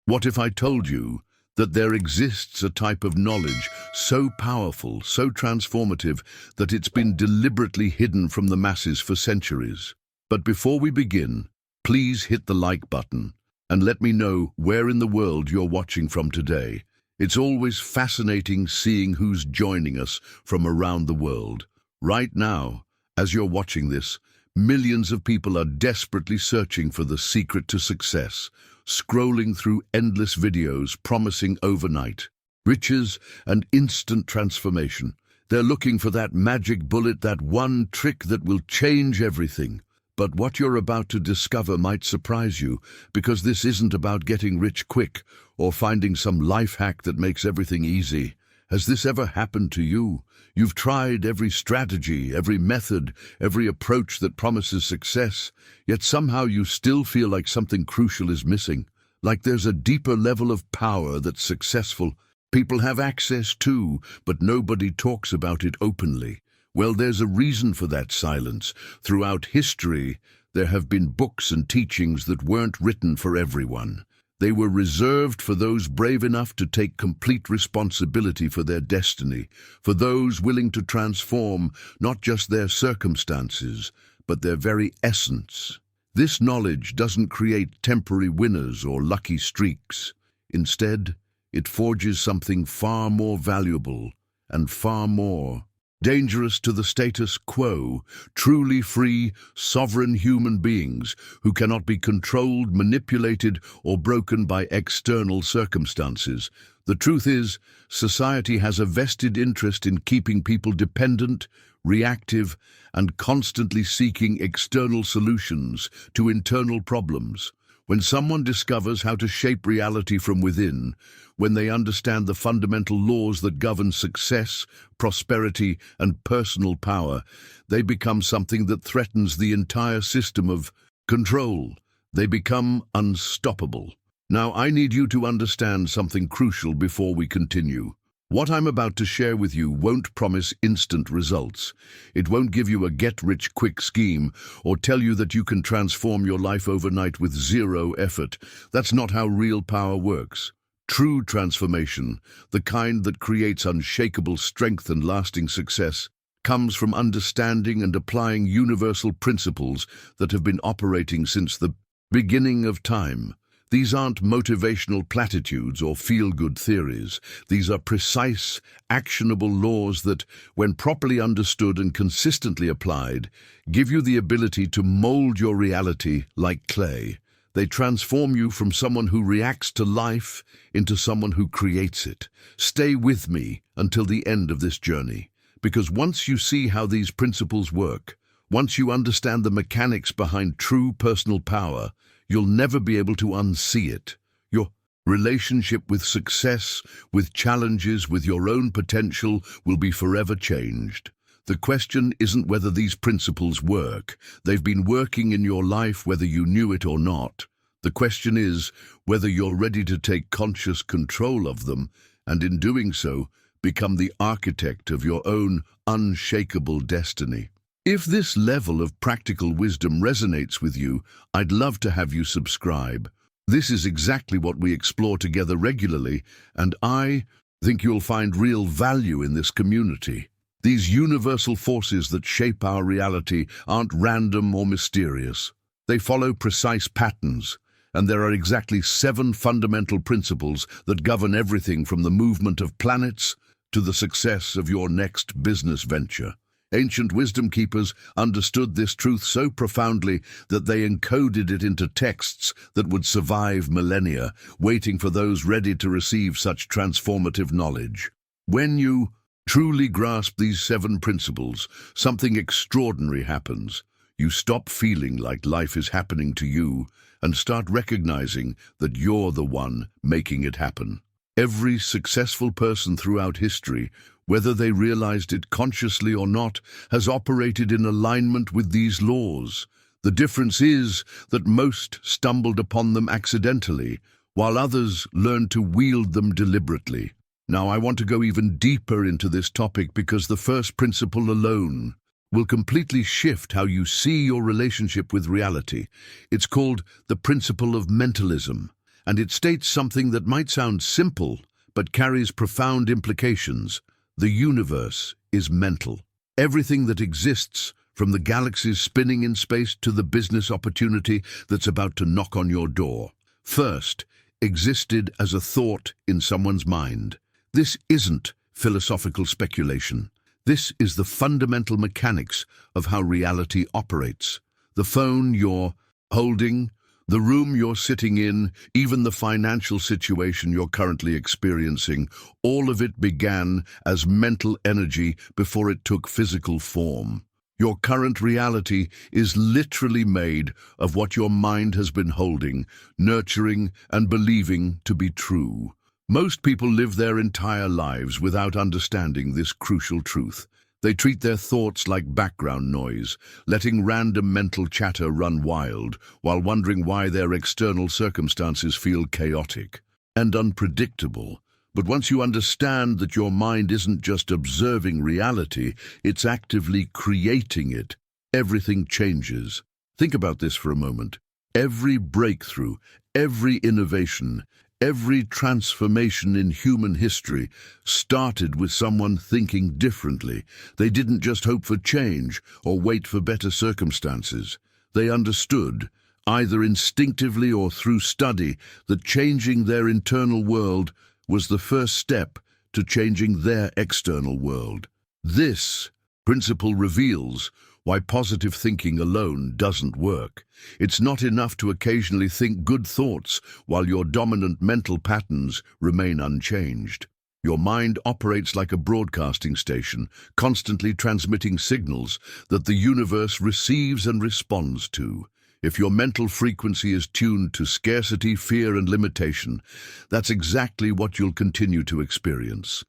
What if I told you that there exists a type of knowledge so powerful, so transformative, that it's been deliberately hidden from the masses for centuries? But before we begin, please hit the like button and let me know where in the world you're watching from today. It's always fascinating seeing who's joining us from around the world. Right now, as you're watching this, millions of people are desperately searching for the secret to success, scrolling through endless videos promising overnight riches and instant transformation. They're looking for that magic bullet, that one trick that will change everything. But what you're about to discover might surprise you, because this isn't about getting rich quick or finding some life hack that makes everything easy. Has this ever happened to you? You've tried every strategy, every method, every approach that promises success, yet somehow you still feel like something crucial is missing, like there's a deeper level of power that's successful. People have access to, but nobody talks about it openly. Well, there's a reason for that silence. Throughout history, there have been books and teachings that weren't written for everyone. They were reserved for those brave enough to take complete responsibility for their destiny, for those willing to transform not just their circumstances, but their very essence. This knowledge doesn't create temporary winners or lucky streaks. Instead, it forges something far more valuable and far more dangerous to the status quo, truly free, sovereign human beings who cannot be controlled, manipulated, or broken by external circumstances. The truth is, society has a vested interest in keeping people dependent, reactive, and constantly seeking external solutions to internal problems. When someone discovers how to shape reality from within, when they understand the fundamental laws that govern success, prosperity, and personal power, they become something that threatens the entire system of control. They become unstoppable. Now, I need you to understand something crucial before we continue. What I'm about to share with you won't promise instant results. It won't give you a get-rich-quick scheme or tell you that you can transform your life overnight with zero effort. That's not how real power works. True transformation, the kind that creates unshakable strength and lasting success, comes from understanding and applying universal principles that have been operating since the beginning of time. These aren't motivational platitudes or feel-good theories. These are precise, actionable laws that, when properly understood and consistently applied, give you the ability to mold your reality like clay. They transform you from someone who reacts to life into someone who creates it. Stay with me until the end of this journey, because once you see how these principles work, once you understand the mechanics behind true personal power, you'll never be able to unsee it. Your relationship with success, with challenges, with your own potential will be forever changed. The question isn't whether these principles work. They've been working in your life whether you knew it or not. The question is whether you're ready to take conscious control of them and, in doing so, become the architect of your own unshakable destiny. If this level of practical wisdom resonates with you, I'd love to have you subscribe. This is exactly what we explore together regularly, and I think you'll find real value in this community. These universal forces that shape our reality aren't random or mysterious. They follow precise patterns, and there are exactly 7 fundamental principles that govern everything from the movement of planets to the success of your next business venture. Ancient wisdom keepers understood this truth so profoundly that they encoded it into texts that would survive millennia, waiting for those ready to receive such transformative knowledge. When you truly grasp these 7 principles, something extraordinary happens. You stop feeling like life is happening to you and start recognizing that you're the one making it happen. Every successful person throughout history, whether they realized it consciously or not, has operated in alignment with these laws. The difference is that most stumbled upon them accidentally, while others learned to wield them deliberately. Now, I want to go even deeper into this topic because the first principle alone will completely shift how you see your relationship with reality. It's called the principle of mentalism. and it states something that might sound simple, but carries profound implications. The universe is mental. Everything that exists, from the galaxies spinning in space to the business opportunity that's about to knock on your door, first existed as a thought in someone's mind. This isn't philosophical speculation. This is the fundamental mechanics of how reality operates. The phone you're holding, the room you're sitting in, even the financial situation you're currently experiencing, all of it began as mental energy before it took physical form. Your current reality is literally made of what your mind has been holding, nurturing, and believing to be true. Most people live their entire lives without understanding this crucial truth. They treat their thoughts like background noise, letting random mental chatter run wild, while wondering why their external circumstances feel chaotic and unpredictable. But once you understand that your mind isn't just observing reality, it's actively creating it, everything changes. Think about this for a moment. Every breakthrough, every innovation, every transformation in human history started with someone thinking differently. They didn't just hope for change or wait for better circumstances. They understood, either instinctively or through study, that changing their internal world was the first step to changing their external world. This principle reveals why positive thinking alone doesn't work. It's not enough to occasionally think good thoughts while your dominant mental patterns remain unchanged. Your mind operates like a broadcasting station, constantly transmitting signals that the universe receives and responds to. If your mental frequency is tuned to scarcity, fear, and limitation, that's exactly what you'll continue to experience.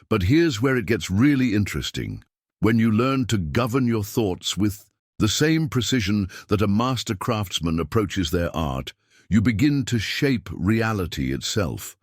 But here's where it gets really interesting. When you learn to govern your thoughts with the same precision that a master craftsman approaches their art, you begin to shape reality itself.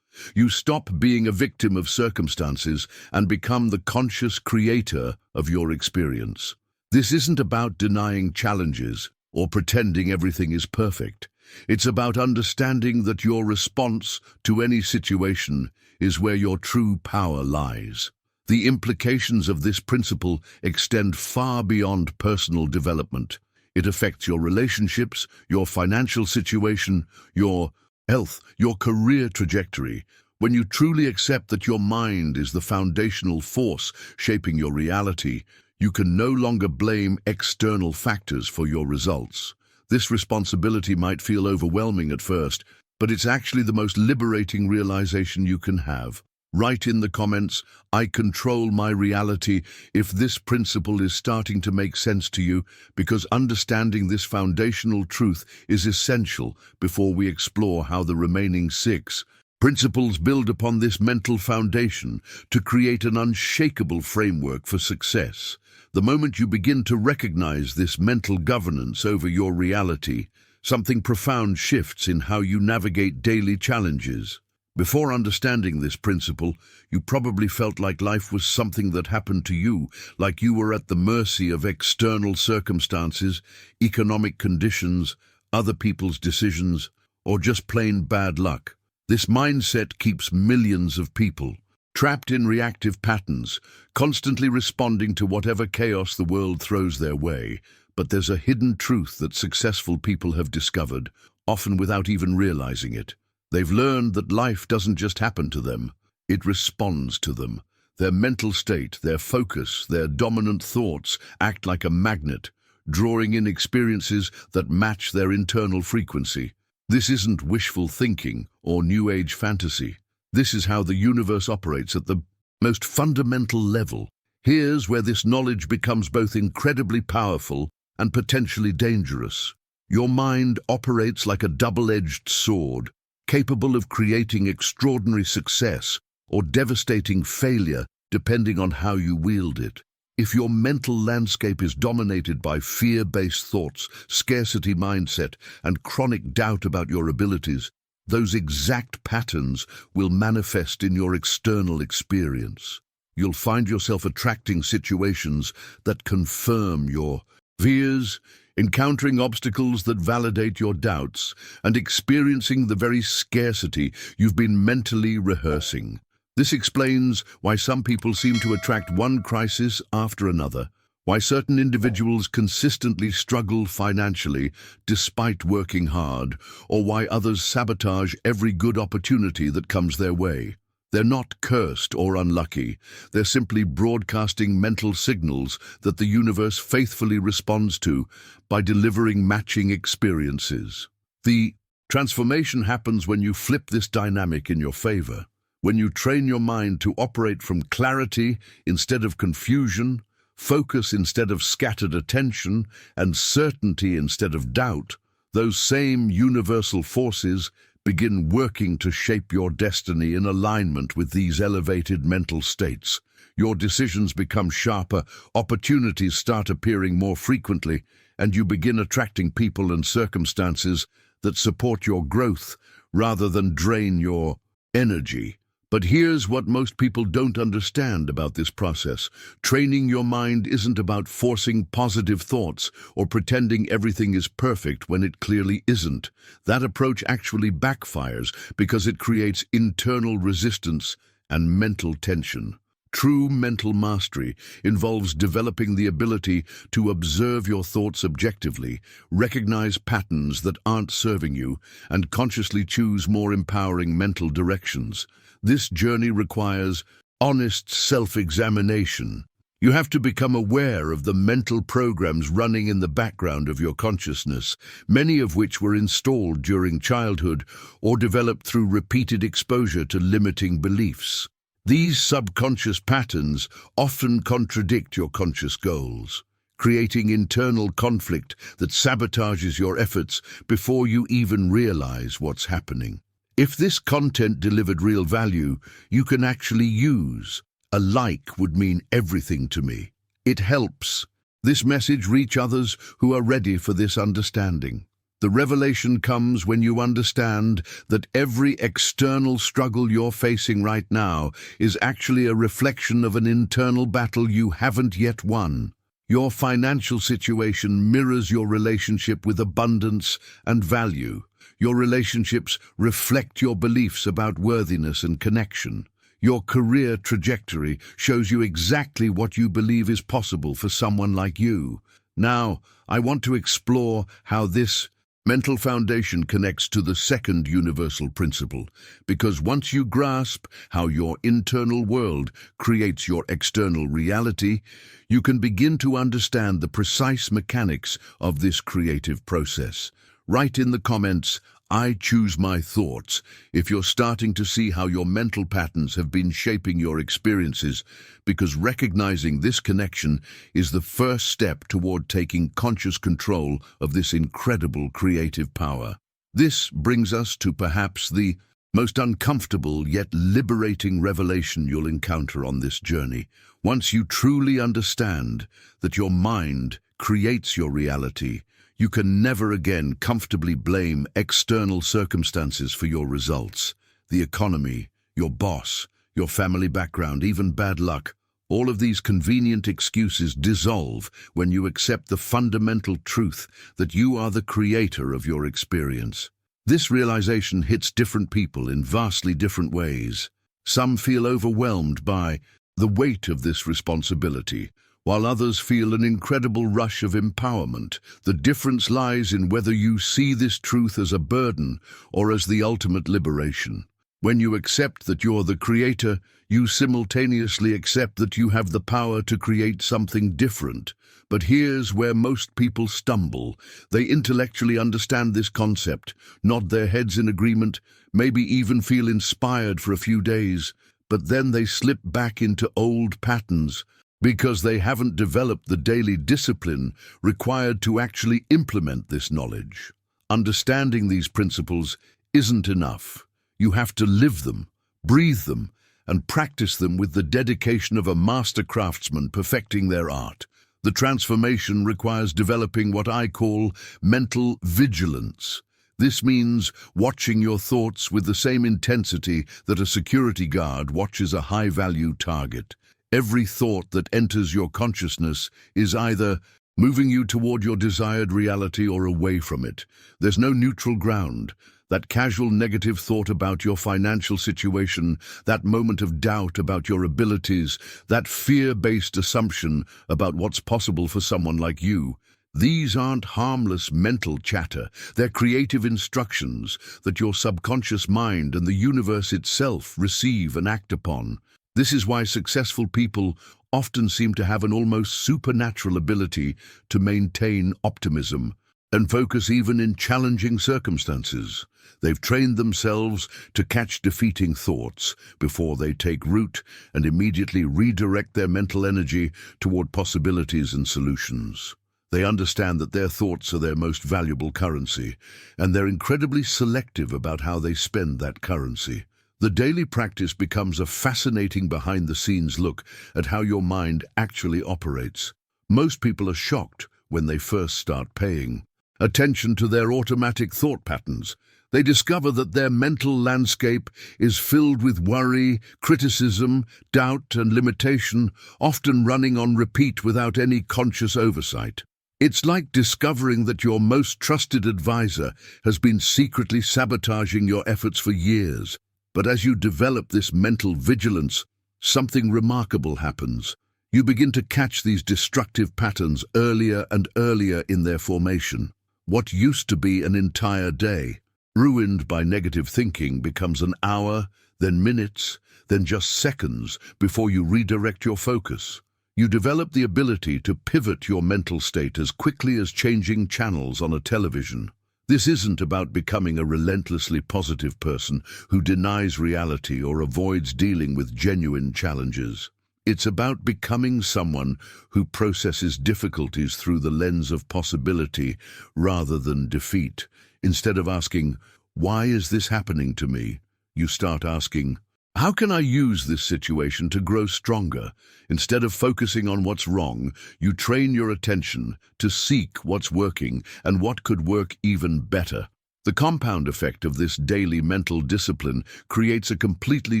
You stop being a victim of circumstances and become the conscious creator of your experience. This isn't about denying challenges or pretending everything is perfect. It's about understanding that your response to any situation is where your true power lies. The implications of this principle extend far beyond personal development. It affects your relationships, your financial situation, your health, your career trajectory. When you truly accept that your mind is the foundational force shaping your reality, you can no longer blame external factors for your results. This responsibility might feel overwhelming at first, but it's actually the most liberating realization you can have. Write in the comments, "I control my reality," if this principle is starting to make sense to you, because understanding this foundational truth is essential before we explore how the remaining 6 principles build upon this mental foundation to create an unshakable framework for success. The moment you begin to recognize this mental governance over your reality, something profound shifts in how you navigate daily challenges. Before understanding this principle, you probably felt like life was something that happened to you, like you were at the mercy of external circumstances, economic conditions, other people's decisions, or just plain bad luck. This mindset keeps millions of people trapped in reactive patterns, constantly responding to whatever chaos the world throws their way. But there's a hidden truth that successful people have discovered, often without even realizing it. They've learned that life doesn't just happen to them, it responds to them. Their mental state, their focus, their dominant thoughts act like a magnet, drawing in experiences that match their internal frequency. This isn't wishful thinking or New Age fantasy. This is how the universe operates at the most fundamental level. Here's where this knowledge becomes both incredibly powerful and potentially dangerous. Your mind operates like a double-edged sword, capable of creating extraordinary success or devastating failure depending on how you wield it. If your mental landscape is dominated by fear-based thoughts, scarcity mindset, and chronic doubt about your abilities, those exact patterns will manifest in your external experience. You'll find yourself attracting situations that confirm your fears, encountering obstacles that validate your doubts, and experiencing the very scarcity you've been mentally rehearsing. This explains why some people seem to attract one crisis after another, why certain individuals consistently struggle financially despite working hard, or why others sabotage every good opportunity that comes their way. They're not cursed or unlucky. They're simply broadcasting mental signals that the universe faithfully responds to by delivering matching experiences. The transformation happens when you flip this dynamic in your favor, when you train your mind to operate from clarity instead of confusion, focus instead of scattered attention, and certainty instead of doubt. Those same universal forces begin working to shape your destiny in alignment with these elevated mental states. Your decisions become sharper, opportunities start appearing more frequently, and you begin attracting people and circumstances that support your growth rather than drain your energy. But here's what most people don't understand about this process. Training your mind isn't about forcing positive thoughts or pretending everything is perfect when it clearly isn't. That approach actually backfires because it creates internal resistance and mental tension. True mental mastery involves developing the ability to observe your thoughts objectively, recognize patterns that aren't serving you, and consciously choose more empowering mental directions. This journey requires honest self-examination. You have to become aware of the mental programs running in the background of your consciousness, many of which were installed during childhood or developed through repeated exposure to limiting beliefs. These subconscious patterns often contradict your conscious goals, creating internal conflict that sabotages your efforts before you even realize what's happening. If this content delivered real value, you can actually use. A like would mean everything to me. It helps this message reach others who are ready for this understanding. The revelation comes when you understand that every external struggle you're facing right now is actually a reflection of an internal battle you haven't yet won. Your financial situation mirrors your relationship with abundance and value. Your relationships reflect your beliefs about worthiness and connection. Your career trajectory shows you exactly what you believe is possible for someone like you. Now, I want to explore how this mental foundation connects to the second universal principle, because once you grasp how your internal world creates your external reality, you can begin to understand the precise mechanics of this creative process. Write in the comments, "I choose my thoughts," if you're starting to see how your mental patterns have been shaping your experiences, because recognizing this connection is the first step toward taking conscious control of this incredible creative power. This brings us to perhaps the most uncomfortable yet liberating revelation you'll encounter on this journey. Once you truly understand that your mind creates your reality, you can never again comfortably blame external circumstances for your results. The economy, your boss, your family background, even bad luck. All of these convenient excuses dissolve when you accept the fundamental truth that you are the creator of your experience. This realization hits different people in vastly different ways. Some feel overwhelmed by the weight of this responsibility, while others feel an incredible rush of empowerment. The difference lies in whether you see this truth as a burden or as the ultimate liberation. When you accept that you're the creator, you simultaneously accept that you have the power to create something different. But here's where most people stumble. They intellectually understand this concept, nod their heads in agreement, maybe even feel inspired for a few days, but then they slip back into old patterns, because they haven't developed the daily discipline required to actually implement this knowledge. Understanding these principles isn't enough. You have to live them, breathe them, and practice them with the dedication of a master craftsman perfecting their art. The transformation requires developing what I call mental vigilance. This means watching your thoughts with the same intensity that a security guard watches a high-value target. Every thought that enters your consciousness is either moving you toward your desired reality or away from it. There's no neutral ground. That casual negative thought about your financial situation, that moment of doubt about your abilities, that fear-based assumption about what's possible for someone like you, these aren't harmless mental chatter. They're creative instructions that your subconscious mind and the universe itself receive and act upon. This is why successful people often seem to have an almost supernatural ability to maintain optimism and focus even in challenging circumstances. They've trained themselves to catch defeating thoughts before they take root and immediately redirect their mental energy toward possibilities and solutions. They understand that their thoughts are their most valuable currency, and they're incredibly selective about how they spend that currency. The daily practice becomes a fascinating behind-the-scenes look at how your mind actually operates. Most people are shocked when they first start paying attention to their automatic thought patterns. They discover that their mental landscape is filled with worry, criticism, doubt, and limitation, often running on repeat without any conscious oversight. It's like discovering that your most trusted advisor has been secretly sabotaging your efforts for years. But as you develop this mental vigilance, something remarkable happens. You begin to catch these destructive patterns earlier and earlier in their formation. What used to be an entire day, ruined by negative thinking, becomes an hour, then minutes, then just seconds before you redirect your focus. You develop the ability to pivot your mental state as quickly as changing channels on a television. This isn't about becoming a relentlessly positive person who denies reality or avoids dealing with genuine challenges. It's about becoming someone who processes difficulties through the lens of possibility rather than defeat. Instead of asking, "Why is this happening to me?" you start asking, "How can I use this situation to grow stronger?" Instead of focusing on what's wrong, you train your attention to seek what's working and what could work even better. The compound effect of this daily mental discipline creates a completely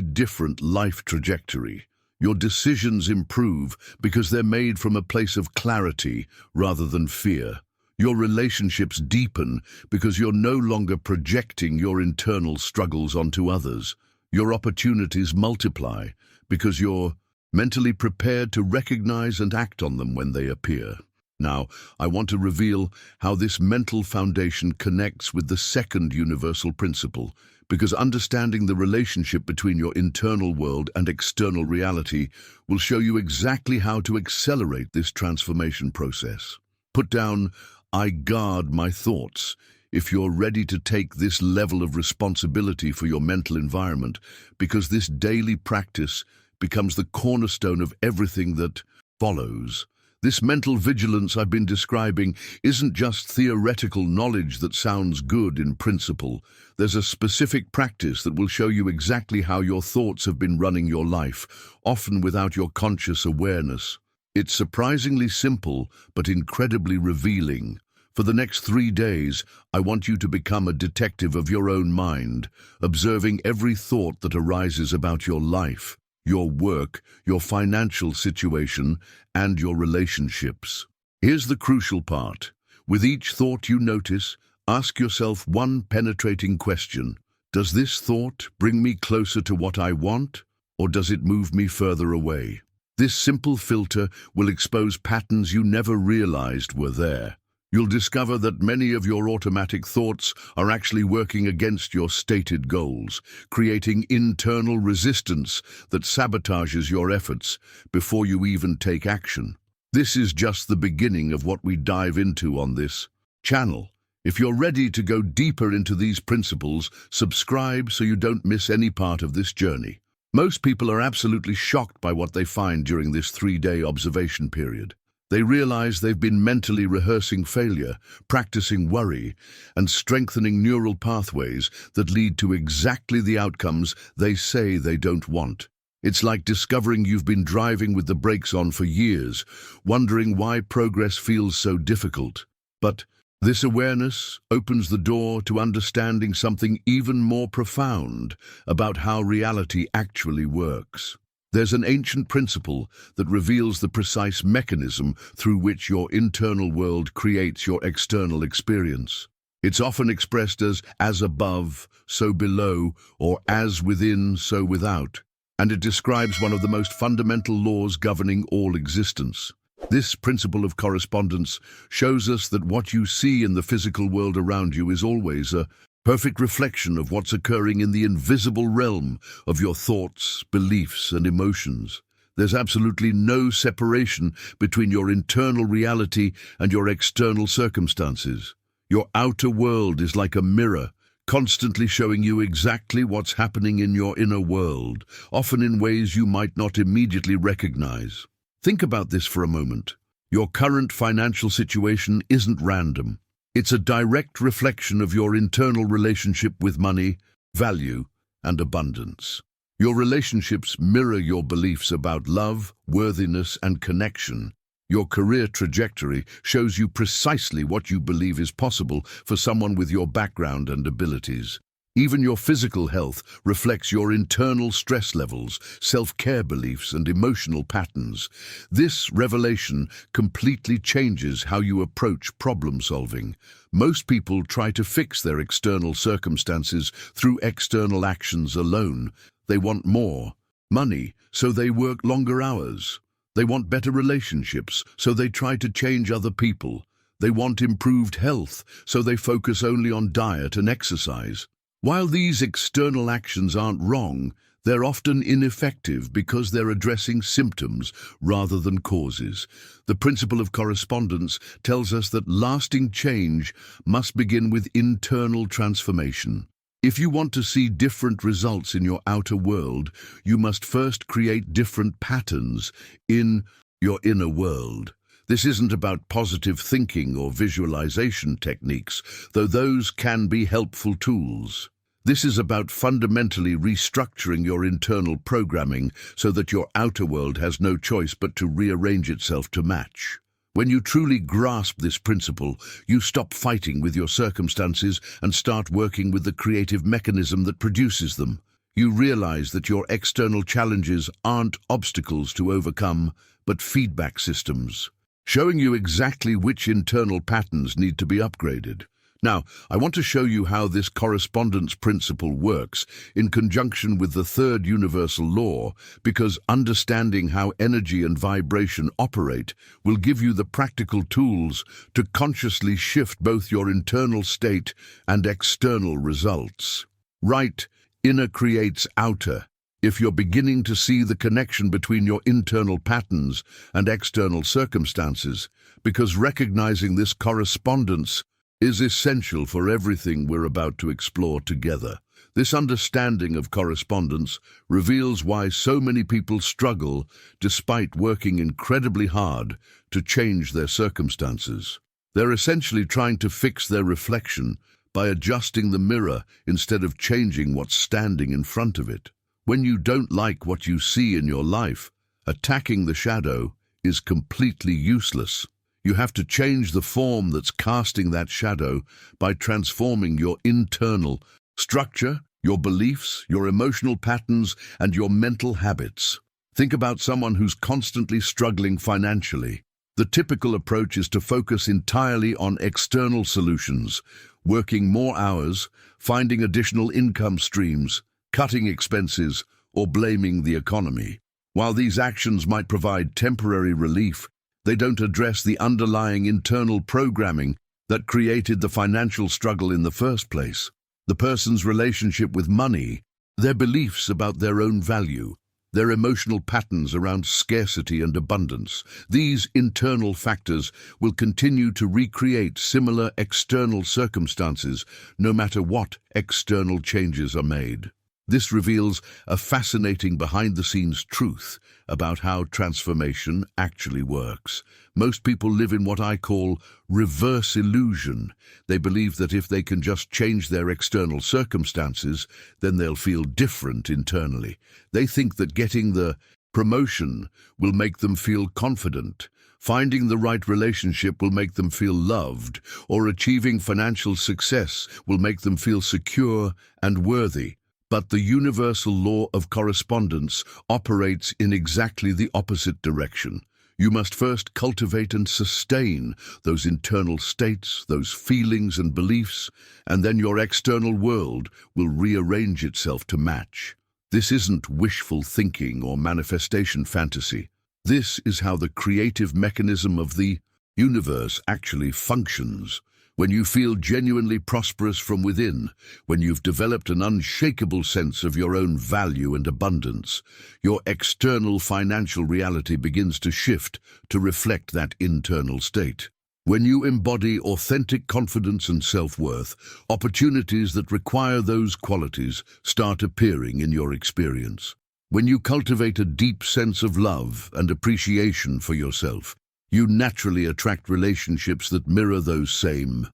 different life trajectory. Your decisions improve because they're made from a place of clarity rather than fear. Your relationships deepen because you're no longer projecting your internal struggles onto others. Your opportunities multiply because you're mentally prepared to recognize and act on them when they appear. Now, I want to reveal how this mental foundation connects with the second universal principle, because understanding the relationship between your internal world and external reality will show you exactly how to accelerate this transformation process. Put down, "I guard my thoughts," if you're ready to take this level of responsibility for your mental environment, because this daily practice becomes the cornerstone of everything that follows. This mental vigilance I've been describing isn't just theoretical knowledge that sounds good in principle. There's a specific practice that will show you exactly how your thoughts have been running your life, often without your conscious awareness. It's surprisingly simple, but incredibly revealing. For the next 3 days, I want you to become a detective of your own mind, observing every thought that arises about your life, your work, your financial situation, and your relationships. Here's the crucial part. With each thought you notice, ask yourself one penetrating question. Does this thought bring me closer to what I want, or does it move me further away? This simple filter will expose patterns you never realized were there. You'll discover that many of your automatic thoughts are actually working against your stated goals, creating internal resistance that sabotages your efforts before you even take action. This is just the beginning of what we dive into on this channel. If you're ready to go deeper into these principles, subscribe so you don't miss any part of this journey. Most people are absolutely shocked by what they find during this 3-day observation period. They realize they've been mentally rehearsing failure, practicing worry, and strengthening neural pathways that lead to exactly the outcomes they say they don't want. It's like discovering you've been driving with the brakes on for years, wondering why progress feels so difficult. But this awareness opens the door to understanding something even more profound about how reality actually works. There's an ancient principle that reveals the precise mechanism through which your internal world creates your external experience. It's often expressed as above, so below, or as within, so without, and it describes one of the most fundamental laws governing all existence. This principle of correspondence shows us that what you see in the physical world around you is always a perfect reflection of what's occurring in the invisible realm of your thoughts, beliefs, and emotions. There's absolutely no separation between your internal reality and your external circumstances. Your outer world is like a mirror, constantly showing you exactly what's happening in your inner world, often in ways you might not immediately recognize. Think about this for a moment. Your current financial situation isn't random. It's a direct reflection of your internal relationship with money, value, and abundance. Your relationships mirror your beliefs about love, worthiness, and connection. Your career trajectory shows you precisely what you believe is possible for someone with your background and abilities. Even your physical health reflects your internal stress levels, self-care beliefs, and emotional patterns. This revelation completely changes how you approach problem solving. Most people try to fix their external circumstances through external actions alone. They want more money, so they work longer hours. They want better relationships, so they try to change other people. They want improved health, so they focus only on diet and exercise. While these external actions aren't wrong, they're often ineffective because they're addressing symptoms rather than causes. The principle of correspondence tells us that lasting change must begin with internal transformation. If you want to see different results in your outer world, you must first create different patterns in your inner world. This isn't about positive thinking or visualization techniques, though those can be helpful tools. This is about fundamentally restructuring your internal programming so that your outer world has no choice but to rearrange itself to match. When you truly grasp this principle, you stop fighting with your circumstances and start working with the creative mechanism that produces them. You realize that your external challenges aren't obstacles to overcome, but feedback systems, showing you exactly which internal patterns need to be upgraded. Now, I want to show you how this correspondence principle works in conjunction with the third universal law, because understanding how energy and vibration operate will give you the practical tools to consciously shift both your internal state and external results. Right, inner creates outer. If you're beginning to see the connection between your internal patterns and external circumstances, because recognizing this correspondence is essential for everything we're about to explore together. This understanding of correspondence reveals why so many people struggle despite working incredibly hard to change their circumstances. They're essentially trying to fix their reflection by adjusting the mirror instead of changing what's standing in front of it. When you don't like what you see in your life, attacking the shadow is completely useless. You have to change the form that's casting that shadow by transforming your internal structure, your beliefs, your emotional patterns, and your mental habits. Think about someone who's constantly struggling financially. The typical approach is to focus entirely on external solutions, working more hours, finding additional income streams, cutting expenses, or blaming the economy. While these actions might provide temporary relief, they don't address the underlying internal programming that created the financial struggle in the first place. The person's relationship with money, their beliefs about their own value, their emotional patterns around scarcity and abundance. These internal factors will continue to recreate similar external circumstances no matter what external changes are made. This reveals a fascinating behind-the-scenes truth about how transformation actually works. Most people live in what I call reverse illusion. They believe that if they can just change their external circumstances, then they'll feel different internally. They think that getting the promotion will make them feel confident, finding the right relationship will make them feel loved, or achieving financial success will make them feel secure and worthy. But the universal law of correspondence operates in exactly the opposite direction. You must first cultivate and sustain those internal states, those feelings and beliefs, and then your external world will rearrange itself to match. This isn't wishful thinking or manifestation fantasy. This is how the creative mechanism of the universe actually functions. When you feel genuinely prosperous from within, when you've developed an unshakable sense of your own value and abundance, your external financial reality begins to shift to reflect that internal state. When you embody authentic confidence and self-worth, opportunities that require those qualities start appearing in your experience. When you cultivate a deep sense of love and appreciation for yourself, you naturally attract relationships that mirror those same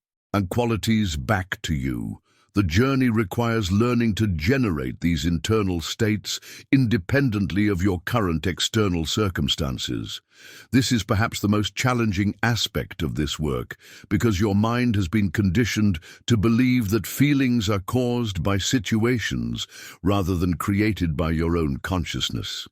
qualities back to you. The journey requires learning to generate these internal states independently of your current external circumstances. This is perhaps the most challenging aspect of this work, because your mind has been conditioned to believe that feelings are caused by situations rather than created by your own consciousness.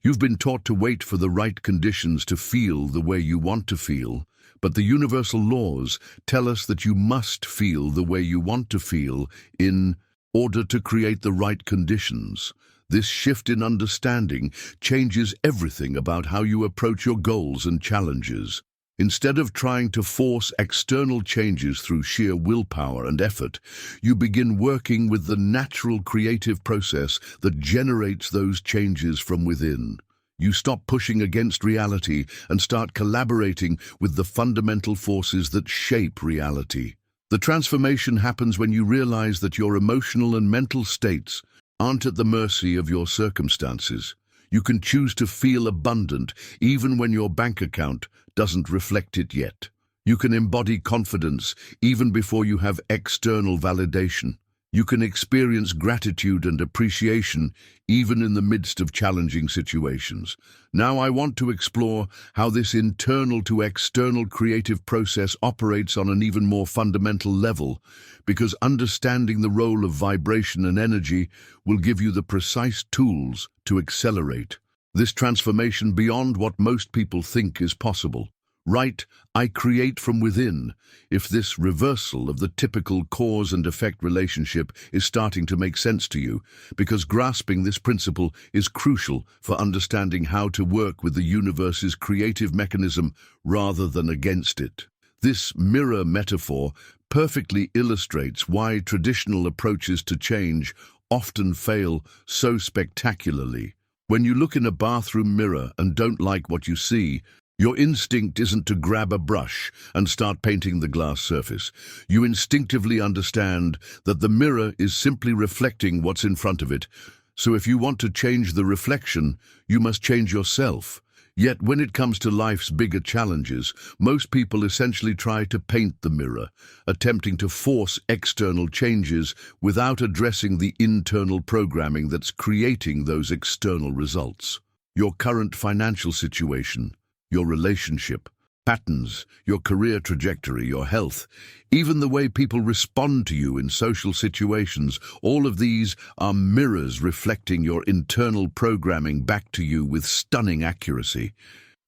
You've been taught to wait for the right conditions to feel the way you want to feel, but the universal laws tell us that you must feel the way you want to feel in order to create the right conditions. This shift in understanding changes everything about how you approach your goals and challenges. Instead of trying to force external changes through sheer willpower and effort, you begin working with the natural creative process that generates those changes from within. You stop pushing against reality and start collaborating with the fundamental forces that shape reality. The transformation happens when you realize that your emotional and mental states aren't at the mercy of your circumstances. You can choose to feel abundant even when your bank account doesn't reflect it yet. You can embody confidence even before you have external validation. You can experience gratitude and appreciation even in the midst of challenging situations. Now I want to explore how this internal to external creative process operates on an even more fundamental level, because understanding the role of vibration and energy will give you the precise tools to accelerate this transformation beyond what most people think is possible. Right, I create from within. If this reversal of the typical cause and effect relationship is starting to make sense to you, because grasping this principle is crucial for understanding how to work with the universe's creative mechanism rather than against it. This mirror metaphor perfectly illustrates why traditional approaches to change often fail so spectacularly. When you look in a bathroom mirror and don't like what you see, your instinct isn't to grab a brush and start painting the glass surface. You instinctively understand that the mirror is simply reflecting what's in front of it. So if you want to change the reflection, you must change yourself. Yet when it comes to life's bigger challenges, most people essentially try to paint the mirror, attempting to force external changes without addressing the internal programming that's creating those external results. Your current financial situation, your relationship patterns, your career trajectory, your health, even the way people respond to you in social situations, all of these are mirrors reflecting your internal programming back to you with stunning accuracy.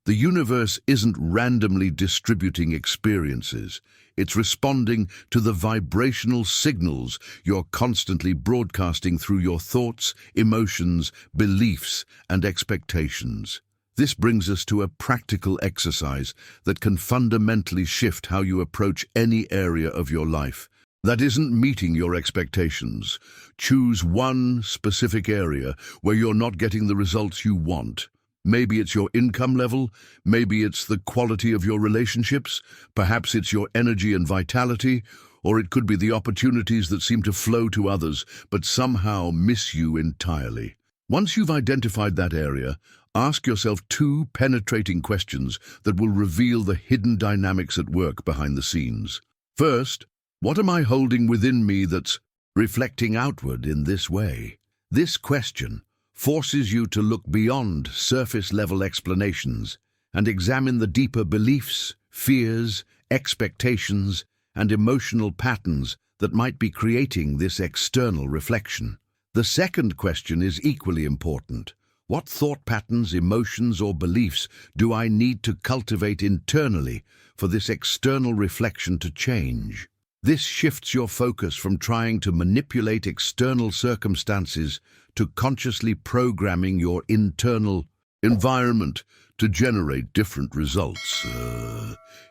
The universe isn't randomly distributing experiences. It's responding to the vibrational signals you're constantly broadcasting through your thoughts, emotions, beliefs, and expectations. This brings us to a practical exercise that can fundamentally shift how you approach any area of your life that isn't meeting your expectations. Choose one specific area where you're not getting the results you want. Maybe it's your income level, maybe it's the quality of your relationships, perhaps it's your energy and vitality, or it could be the opportunities that seem to flow to others but somehow miss you entirely. Once you've identified that area, ask yourself two penetrating questions that will reveal the hidden dynamics at work behind the scenes. First, what am I holding within me that's reflecting outward in this way? This question forces you to look beyond surface-level explanations and examine the deeper beliefs, fears, expectations, and emotional patterns that might be creating this external reflection. The second question is equally important. What thought patterns, emotions, or beliefs do I need to cultivate internally for this external reflection to change? This shifts your focus from trying to manipulate external circumstances to consciously programming your internal environment to generate different results.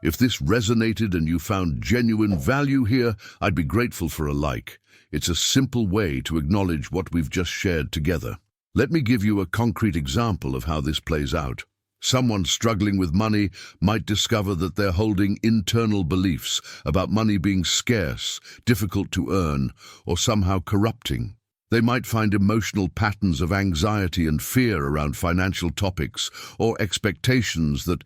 If this resonated and you found genuine value here, I'd be grateful for a like. It's a simple way to acknowledge what we've just shared together. Let me give you a concrete example of how this plays out. Someone struggling with money might discover that they're holding internal beliefs about money being scarce, difficult to earn, or somehow corrupting. They might find emotional patterns of anxiety and fear around financial topics, or expectations that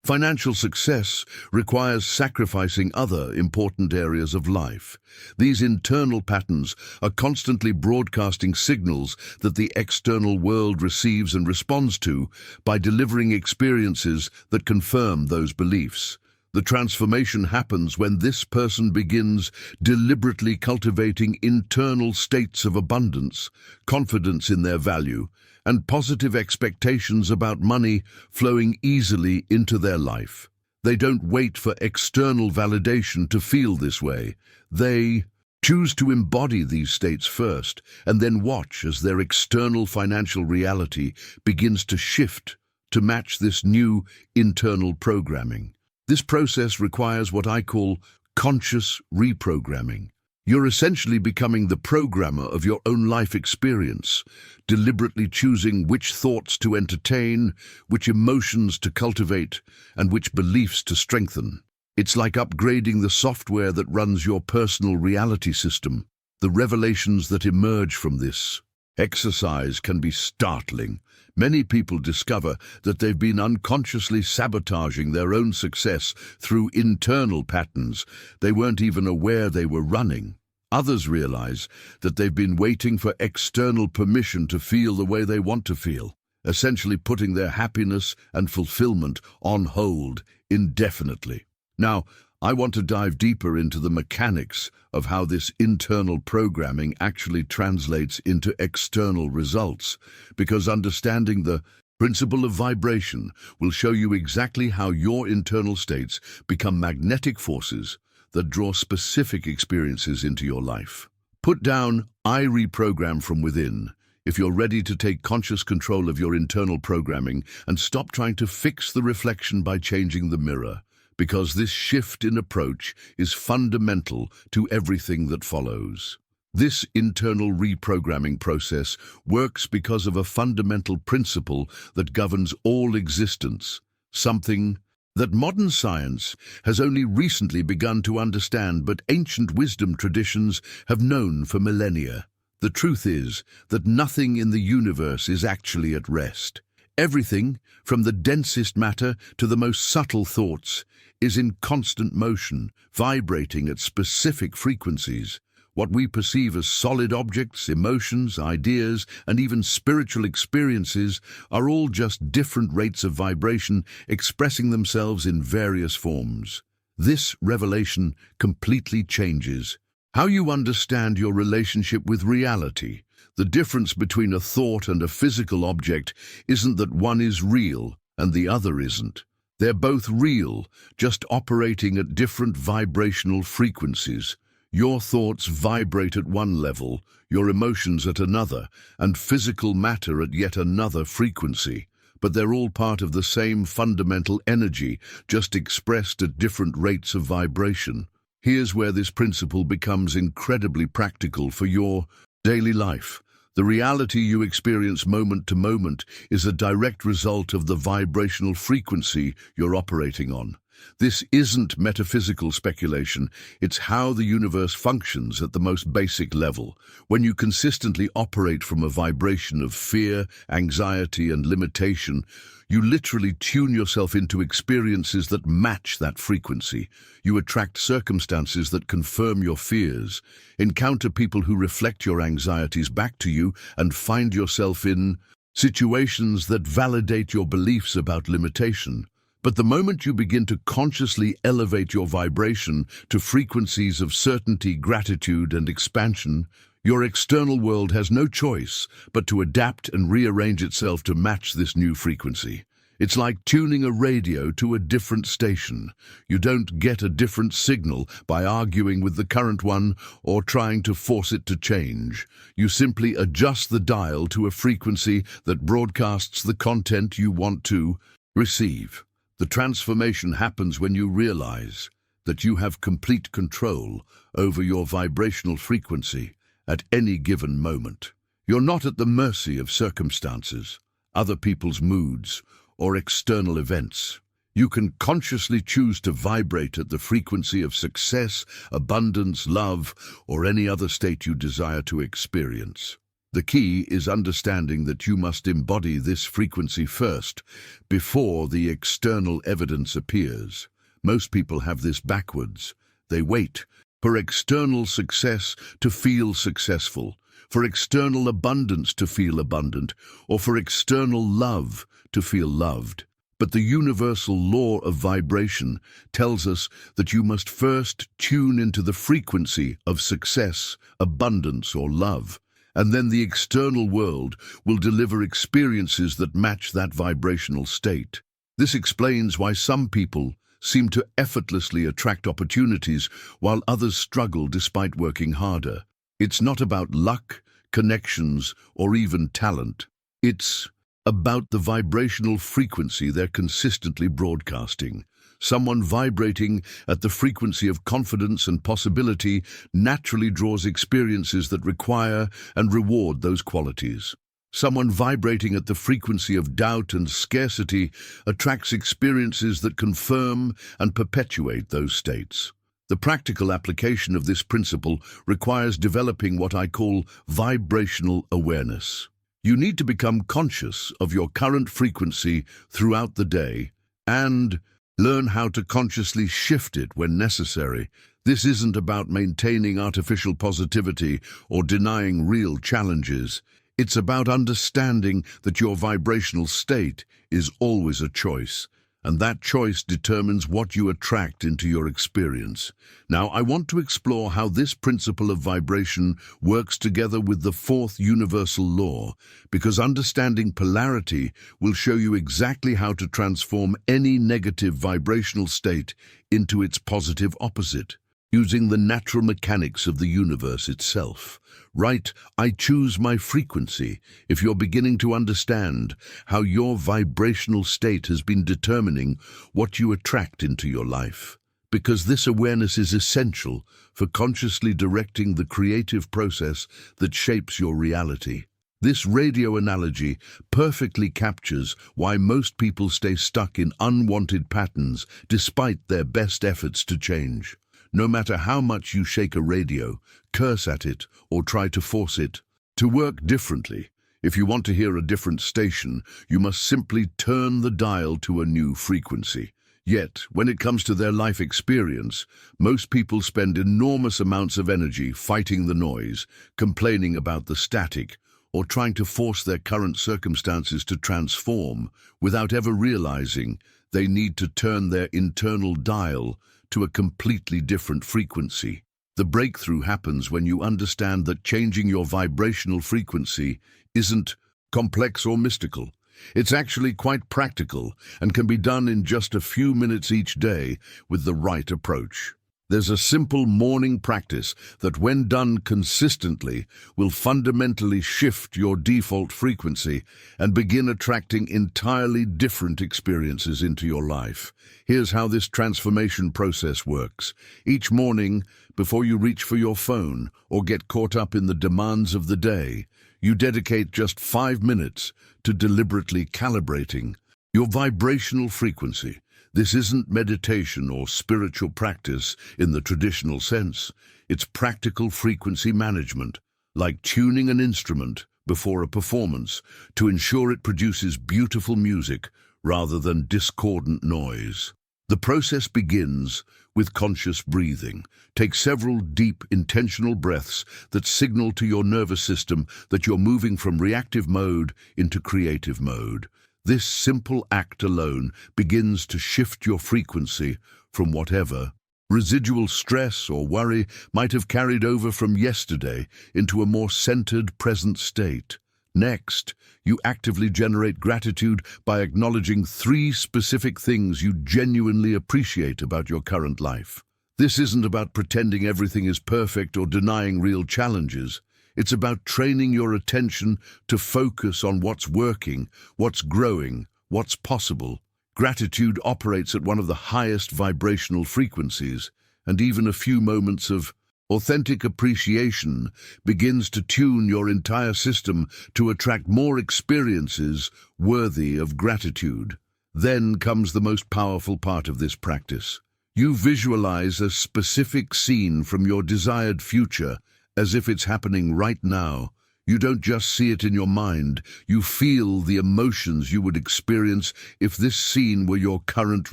financial success requires sacrificing other important areas of life. These internal patterns are constantly broadcasting signals that the external world receives and responds to by delivering experiences that confirm those beliefs. The transformation happens when this person begins deliberately cultivating internal states of abundance, confidence in their value, and positive expectations about money flowing easily into their life. They don't wait for external validation to feel this way. They choose to embody these states first, and then watch as their external financial reality begins to shift to match this new internal programming. This process requires what I call conscious reprogramming. You're essentially becoming the programmer of your own life experience, deliberately choosing which thoughts to entertain, which emotions to cultivate, and which beliefs to strengthen. It's like upgrading the software that runs your personal reality system. The revelations that emerge from this exercise can be startling. Many people discover that they've been unconsciously sabotaging their own success through internal patterns they weren't even aware they were running. Others realize that they've been waiting for external permission to feel the way they want to feel, essentially putting their happiness and fulfillment on hold indefinitely. Now, I want to dive deeper into the mechanics of how this internal programming actually translates into external results, because understanding the principle of vibration will show you exactly how your internal states become magnetic forces that draw specific experiences into your life. Put down "I reprogram from within" if you're ready to take conscious control of your internal programming and stop trying to fix the reflection by changing the mirror, because this shift in approach is fundamental to everything that follows. This internal reprogramming process works because of a fundamental principle that governs all existence, something that modern science has only recently begun to understand, but ancient wisdom traditions have known for millennia. The truth is that nothing in the universe is actually at rest. Everything, from the densest matter to the most subtle thoughts, is in constant motion, vibrating at specific frequencies. What we perceive as solid objects, emotions, ideas, and even spiritual experiences are all just different rates of vibration expressing themselves in various forms. This revelation completely changes how you understand your relationship with reality. The difference between a thought and a physical object isn't that one is real and the other isn't. They're both real, just operating at different vibrational frequencies. Your thoughts vibrate at one level, your emotions at another, and physical matter at yet another frequency. But they're all part of the same fundamental energy, just expressed at different rates of vibration. Here's where this principle becomes incredibly practical for your daily life. The reality you experience moment to moment is a direct result of the vibrational frequency you're operating on. This isn't metaphysical speculation, it's how the universe functions at the most basic level. When you consistently operate from a vibration of fear, anxiety, and limitation, you literally tune yourself into experiences that match that frequency. You attract circumstances that confirm your fears, encounter people who reflect your anxieties back to you, and find yourself in situations that validate your beliefs about limitation. But the moment you begin to consciously elevate your vibration to frequencies of certainty, gratitude, and expansion, Your external world has no choice but to adapt and rearrange itself to match this new frequency. It's like tuning a radio to a different station. You don't get a different signal by arguing with the current one or trying to force it to change. You simply adjust the dial to a frequency that broadcasts the content you want to receive. The transformation happens when you realize that you have complete control over your vibrational frequency at any given moment. You're not at the mercy of circumstances, other people's moods, or external events. You can consciously choose to vibrate at the frequency of success, abundance, love, or any other state you desire to experience. The key is understanding that you must embody this frequency first, before the external evidence appears. Most people have this backwards. They wait for external success to feel successful, for external abundance to feel abundant, or for external love to feel loved. But the universal law of vibration tells us that you must first tune into the frequency of success, abundance, or love, and then the external world will deliver experiences that match that vibrational state. This explains why some people seem to effortlessly attract opportunities while others struggle despite working harder. It's not about luck, connections, or even talent. It's about the vibrational frequency they're consistently broadcasting. Someone vibrating at the frequency of confidence and possibility naturally draws experiences that require and reward those qualities. Someone vibrating at the frequency of doubt and scarcity attracts experiences that confirm and perpetuate those states. The practical application of this principle requires developing what I call vibrational awareness. You need to become conscious of your current frequency throughout the day and learn how to consciously shift it when necessary. This isn't about maintaining artificial positivity or denying real challenges. It's about understanding that your vibrational state is always a choice, and that choice determines what you attract into your experience. Now, I want to explore how this principle of vibration works together with the fourth universal law, because understanding polarity will show you exactly how to transform any negative vibrational state into its positive opposite, using the natural mechanics of the universe itself. Right, I choose my frequency. If you're beginning to understand how your vibrational state has been determining what you attract into your life, because this awareness is essential for consciously directing the creative process that shapes your reality. This radio analogy perfectly captures why most people stay stuck in unwanted patterns despite their best efforts to change. No matter how much you shake a radio, curse at it, or try to force it to work differently, if you want to hear a different station, you must simply turn the dial to a new frequency. Yet, when it comes to their life experience, most people spend enormous amounts of energy fighting the noise, complaining about the static, or trying to force their current circumstances to transform without ever realizing they need to turn their internal dial to a completely different frequency. The breakthrough happens when you understand that changing your vibrational frequency isn't complex or mystical. It's actually quite practical and can be done in just a few minutes each day with the right approach. There's a simple morning practice that, when done consistently, will fundamentally shift your default frequency and begin attracting entirely different experiences into your life. Here's how this transformation process works. Each morning, before you reach for your phone or get caught up in the demands of the day, you dedicate just 5 minutes to deliberately calibrating your vibrational frequency. This isn't meditation or spiritual practice in the traditional sense. It's practical frequency management, like tuning an instrument before a performance to ensure it produces beautiful music rather than discordant noise. The process begins with conscious breathing. Take several deep, intentional breaths that signal to your nervous system that you're moving from reactive mode into creative mode. This simple act alone begins to shift your frequency from whatever Residual stress or worry might have carried over from yesterday into a more centered present state. Next, you actively generate gratitude by acknowledging 3 specific things you genuinely appreciate about your current life. This isn't about pretending everything is perfect or denying real challenges. It's about training your attention to focus on what's working, what's growing, what's possible. Gratitude operates at one of the highest vibrational frequencies, and even a few moments of authentic appreciation begins to tune your entire system to attract more experiences worthy of gratitude. Then comes the most powerful part of this practice. You visualize a specific scene from your desired future as if it's happening right now. You don't just see it in your mind, you feel the emotions you would experience if this scene were your current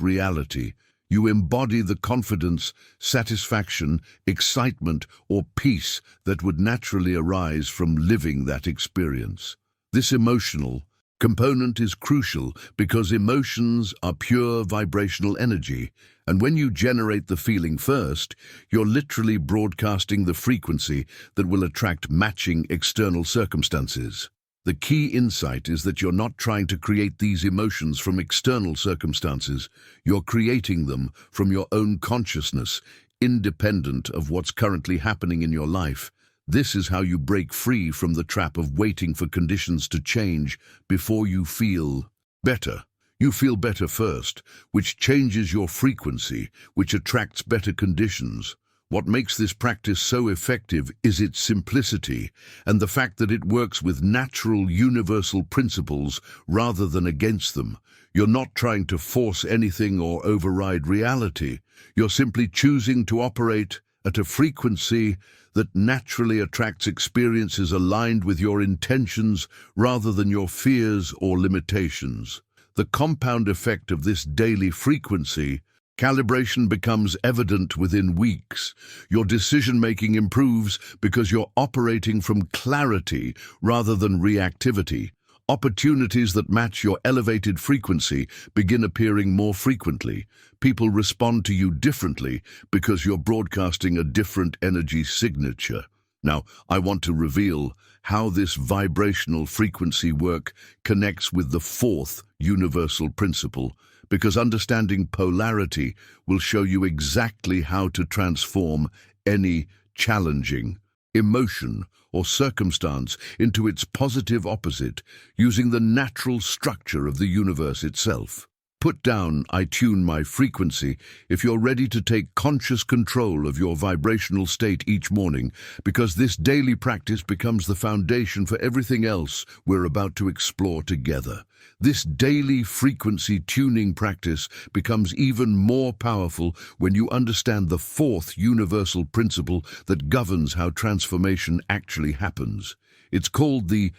reality. You embody the confidence, satisfaction, excitement, or peace that would naturally arise from living that experience. This emotional component is crucial because emotions are pure vibrational energy, and when you generate the feeling first, you're literally broadcasting the frequency that will attract matching external circumstances. The key insight is that you're not trying to create these emotions from external circumstances. You're creating them from your own consciousness, independent of what's currently happening in your life. This is how you break free from the trap of waiting for conditions to change before you feel better. You feel better first, which changes your frequency, which attracts better conditions. What makes this practice so effective is its simplicity and the fact that it works with natural, universal principles rather than against them. You're not trying to force anything or override reality. You're simply choosing to operate at a frequency that naturally attracts experiences aligned with your intentions rather than your fears or limitations. The compound effect of this daily frequency calibration becomes evident within weeks. Your decision-making improves because you're operating from clarity rather than reactivity. Opportunities that match your elevated frequency begin appearing more frequently. People respond to you differently because you're broadcasting a different energy signature. Now, I want to reveal how this vibrational frequency work connects with the 4th universal principle, because understanding polarity will show you exactly how to transform any challenging emotion or circumstance into its positive opposite using the natural structure of the universe itself. Put down "I tune my frequency" if you're ready to take conscious control of your vibrational state each morning, because this daily practice becomes the foundation for everything else we're about to explore together. This daily frequency tuning practice becomes even more powerful when you understand the 4th universal principle that governs how transformation actually happens. It's called the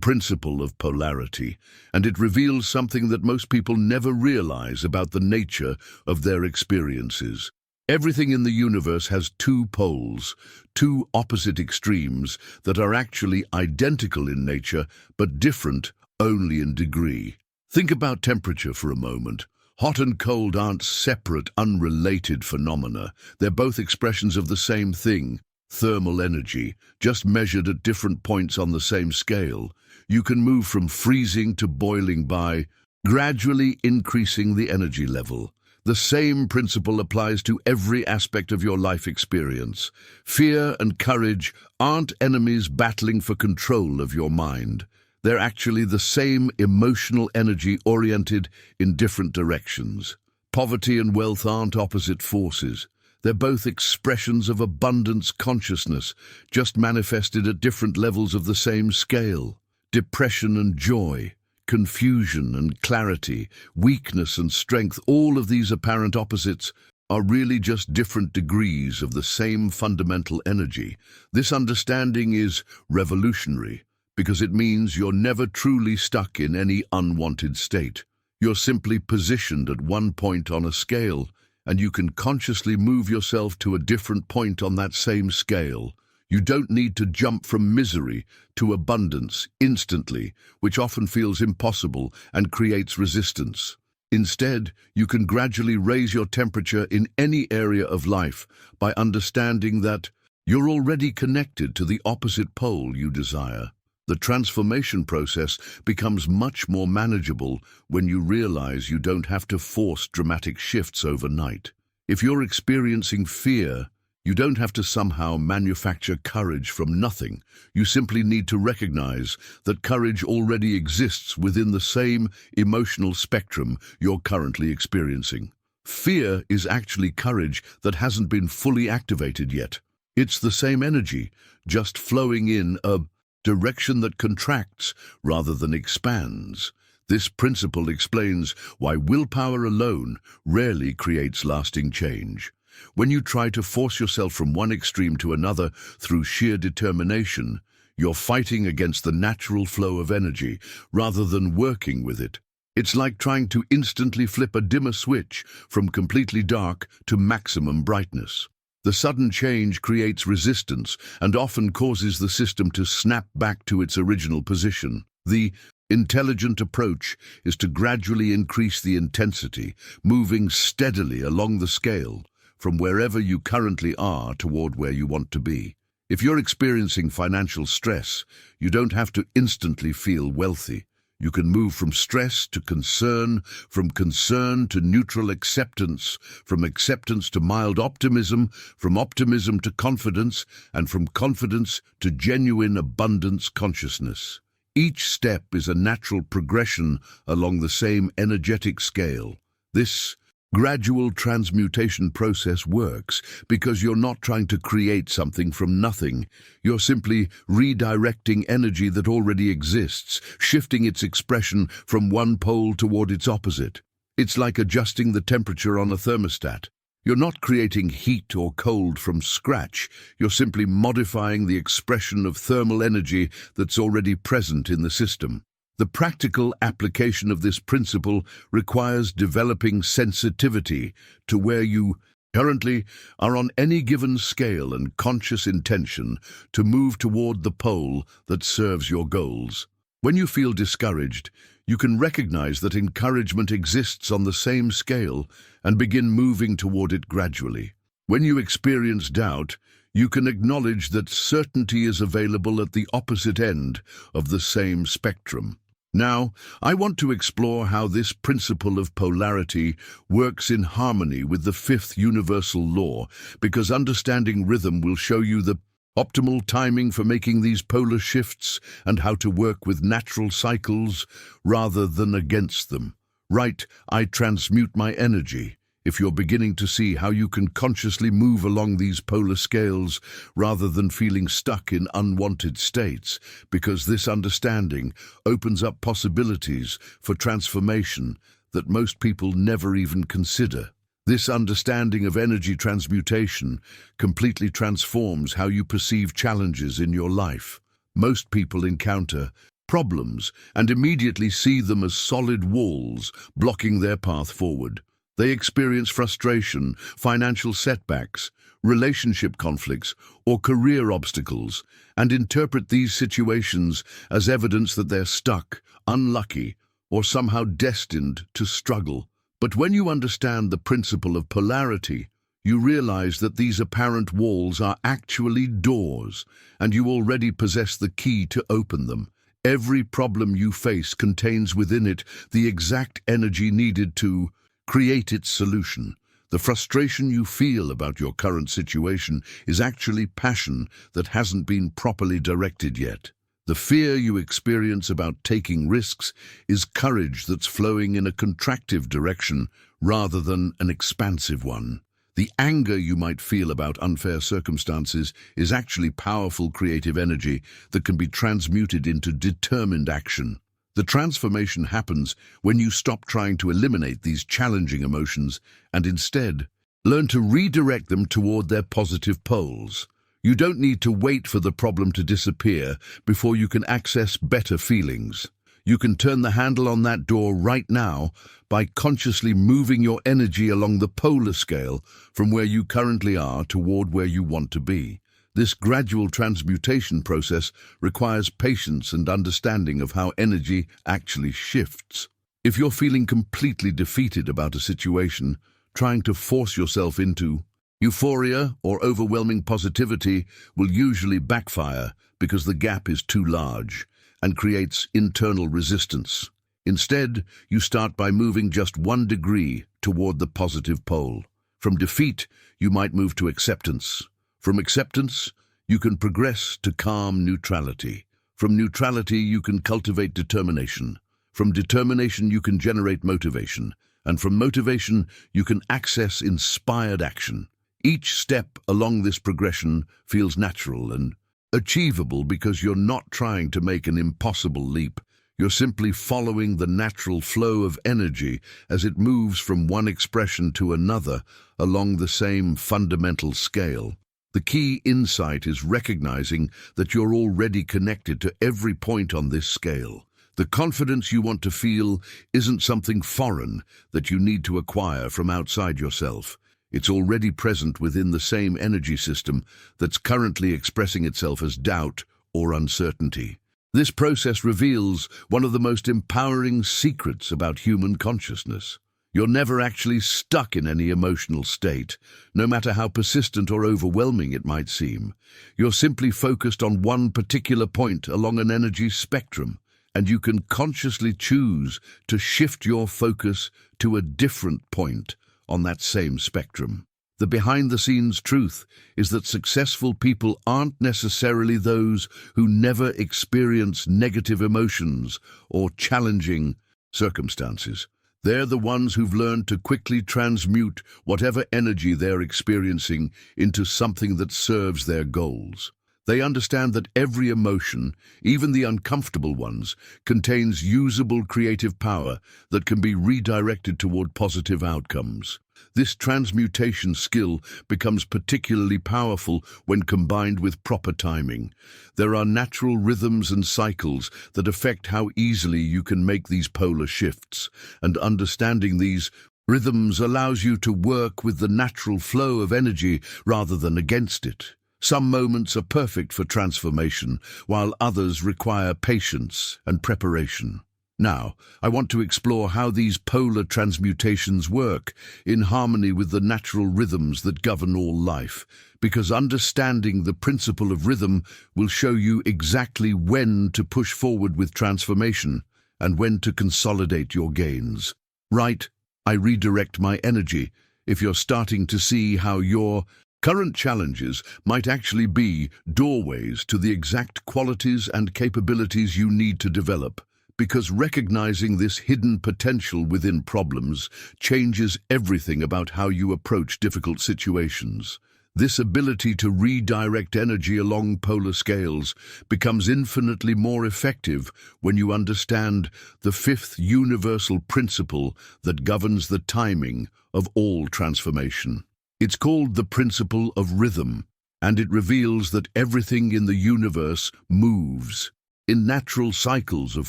principle of polarity, and it reveals something that most people never realize about the nature of their experiences. Everything in the universe has 2 poles, 2 opposite extremes that are actually identical in nature but different only in degree. Think about temperature for a moment. Hot and cold aren't separate, unrelated phenomena. They're both expressions of the same thing. Thermal energy, just measured at different points on the same scale. You can move from freezing to boiling by gradually increasing the energy level. The same principle applies to every aspect of your life experience. Fear and courage aren't enemies battling for control of your mind. They're actually the same emotional energy oriented in different directions. Poverty and wealth aren't opposite forces. They're both expressions of abundance consciousness, just manifested at different levels of the same scale. Depression and joy, confusion and clarity, weakness and strength, all of these apparent opposites are really just different degrees of the same fundamental energy. This understanding is revolutionary because it means you're never truly stuck in any unwanted state. You're simply positioned at one point on a scale, and you can consciously move yourself to a different point on that same scale. You don't need to jump from misery to abundance instantly, which often feels impossible and creates resistance. Instead, you can gradually raise your temperature in any area of life by understanding that you're already connected to the opposite pole you desire. The transformation process becomes much more manageable when you realize you don't have to force dramatic shifts overnight. If you're experiencing fear, you don't have to somehow manufacture courage from nothing. You simply need to recognize that courage already exists within the same emotional spectrum you're currently experiencing. Fear is actually courage that hasn't been fully activated yet. It's the same energy, just flowing in a direction that contracts rather than expands. This principle explains why willpower alone rarely creates lasting change. When you try to force yourself from one extreme to another through sheer determination, you're fighting against the natural flow of energy rather than working with it. It's like trying to instantly flip a dimmer switch from completely dark to maximum brightness. The sudden change creates resistance and often causes the system to snap back to its original position. The intelligent approach is to gradually increase the intensity, moving steadily along the scale, from wherever you currently are toward where you want to be. If you're experiencing financial stress, you don't have to instantly feel wealthy. You can move from stress to concern, from concern to neutral acceptance, from acceptance to mild optimism, from optimism to confidence, and from confidence to genuine abundance consciousness. Each step is a natural progression along the same energetic scale. This gradual transmutation process works because you're not trying to create something from nothing. You're simply redirecting energy that already exists, shifting its expression from one pole toward its opposite. It's like adjusting the temperature on a thermostat. You're not creating heat or cold from scratch. You're simply modifying the expression of thermal energy that's already present in the system. The practical application of this principle requires developing sensitivity to where you currently are on any given scale and conscious intention to move toward the pole that serves your goals. When you feel discouraged, you can recognize that encouragement exists on the same scale and begin moving toward it gradually. When you experience doubt, you can acknowledge that certainty is available at the opposite end of the same spectrum. Now, I want to explore how this principle of polarity works in harmony with the fifth universal law, because understanding rhythm will show you the optimal timing for making these polar shifts and how to work with natural cycles rather than against them. Right, I transmute my energy. If you're beginning to see how you can consciously move along these polar scales rather than feeling stuck in unwanted states, because this understanding opens up possibilities for transformation that most people never even consider. This understanding of energy transmutation completely transforms how you perceive challenges in your life. Most people encounter problems and immediately see them as solid walls blocking their path forward. They experience frustration, financial setbacks, relationship conflicts, or career obstacles, and interpret these situations as evidence that they're stuck, unlucky, or somehow destined to struggle. But when you understand the principle of polarity, you realize that these apparent walls are actually doors, and you already possess the key to open them. Every problem you face contains within it the exact energy needed to create its solution. The frustration you feel about your current situation is actually passion that hasn't been properly directed yet. The fear you experience about taking risks is courage that's flowing in a contractive direction rather than an expansive one. The anger you might feel about unfair circumstances is actually powerful creative energy that can be transmuted into determined action. The transformation happens when you stop trying to eliminate these challenging emotions and instead learn to redirect them toward their positive poles. You don't need to wait for the problem to disappear before you can access better feelings. You can turn the handle on that door right now by consciously moving your energy along the polar scale from where you currently are toward where you want to be. This gradual transmutation process requires patience and understanding of how energy actually shifts. If you're feeling completely defeated about a situation, trying to force yourself into euphoria or overwhelming positivity will usually backfire because the gap is too large and creates internal resistance. Instead, you start by moving just 1 degree toward the positive pole. From defeat, you might move to acceptance. From acceptance, you can progress to calm neutrality. From neutrality, you can cultivate determination. From determination, you can generate motivation. And from motivation, you can access inspired action. Each step along this progression feels natural and achievable because you're not trying to make an impossible leap. You're simply following the natural flow of energy as it moves from one expression to another along the same fundamental scale. The key insight is recognizing that you're already connected to every point on this scale. The confidence you want to feel isn't something foreign that you need to acquire from outside yourself. It's already present within the same energy system that's currently expressing itself as doubt or uncertainty. This process reveals one of the most empowering secrets about human consciousness. You're never actually stuck in any emotional state, no matter how persistent or overwhelming it might seem. You're simply focused on one particular point along an energy spectrum, and you can consciously choose to shift your focus to a different point on that same spectrum. The behind-the-scenes truth is that successful people aren't necessarily those who never experience negative emotions or challenging circumstances. They're the ones who've learned to quickly transmute whatever energy they're experiencing into something that serves their goals. They understand that every emotion, even the uncomfortable ones, contains usable creative power that can be redirected toward positive outcomes. This transmutation skill becomes particularly powerful when combined with proper timing. There are natural rhythms and cycles that affect how easily you can make these polar shifts, and understanding these rhythms allows you to work with the natural flow of energy rather than against it. Some moments are perfect for transformation, while others require patience and preparation. Now, I want to explore how these polar transmutations work in harmony with the natural rhythms that govern all life, because understanding the principle of rhythm will show you exactly when to push forward with transformation and when to consolidate your gains. Right, I redirect my energy if you're starting to see how your current challenges might actually be doorways to the exact qualities and capabilities you need to develop, because recognizing this hidden potential within problems changes everything about how you approach difficult situations. This ability to redirect energy along polar scales becomes infinitely more effective when you understand the fifth universal principle that governs the timing of all transformation. It's called the principle of rhythm, and it reveals that everything in the universe moves in natural cycles of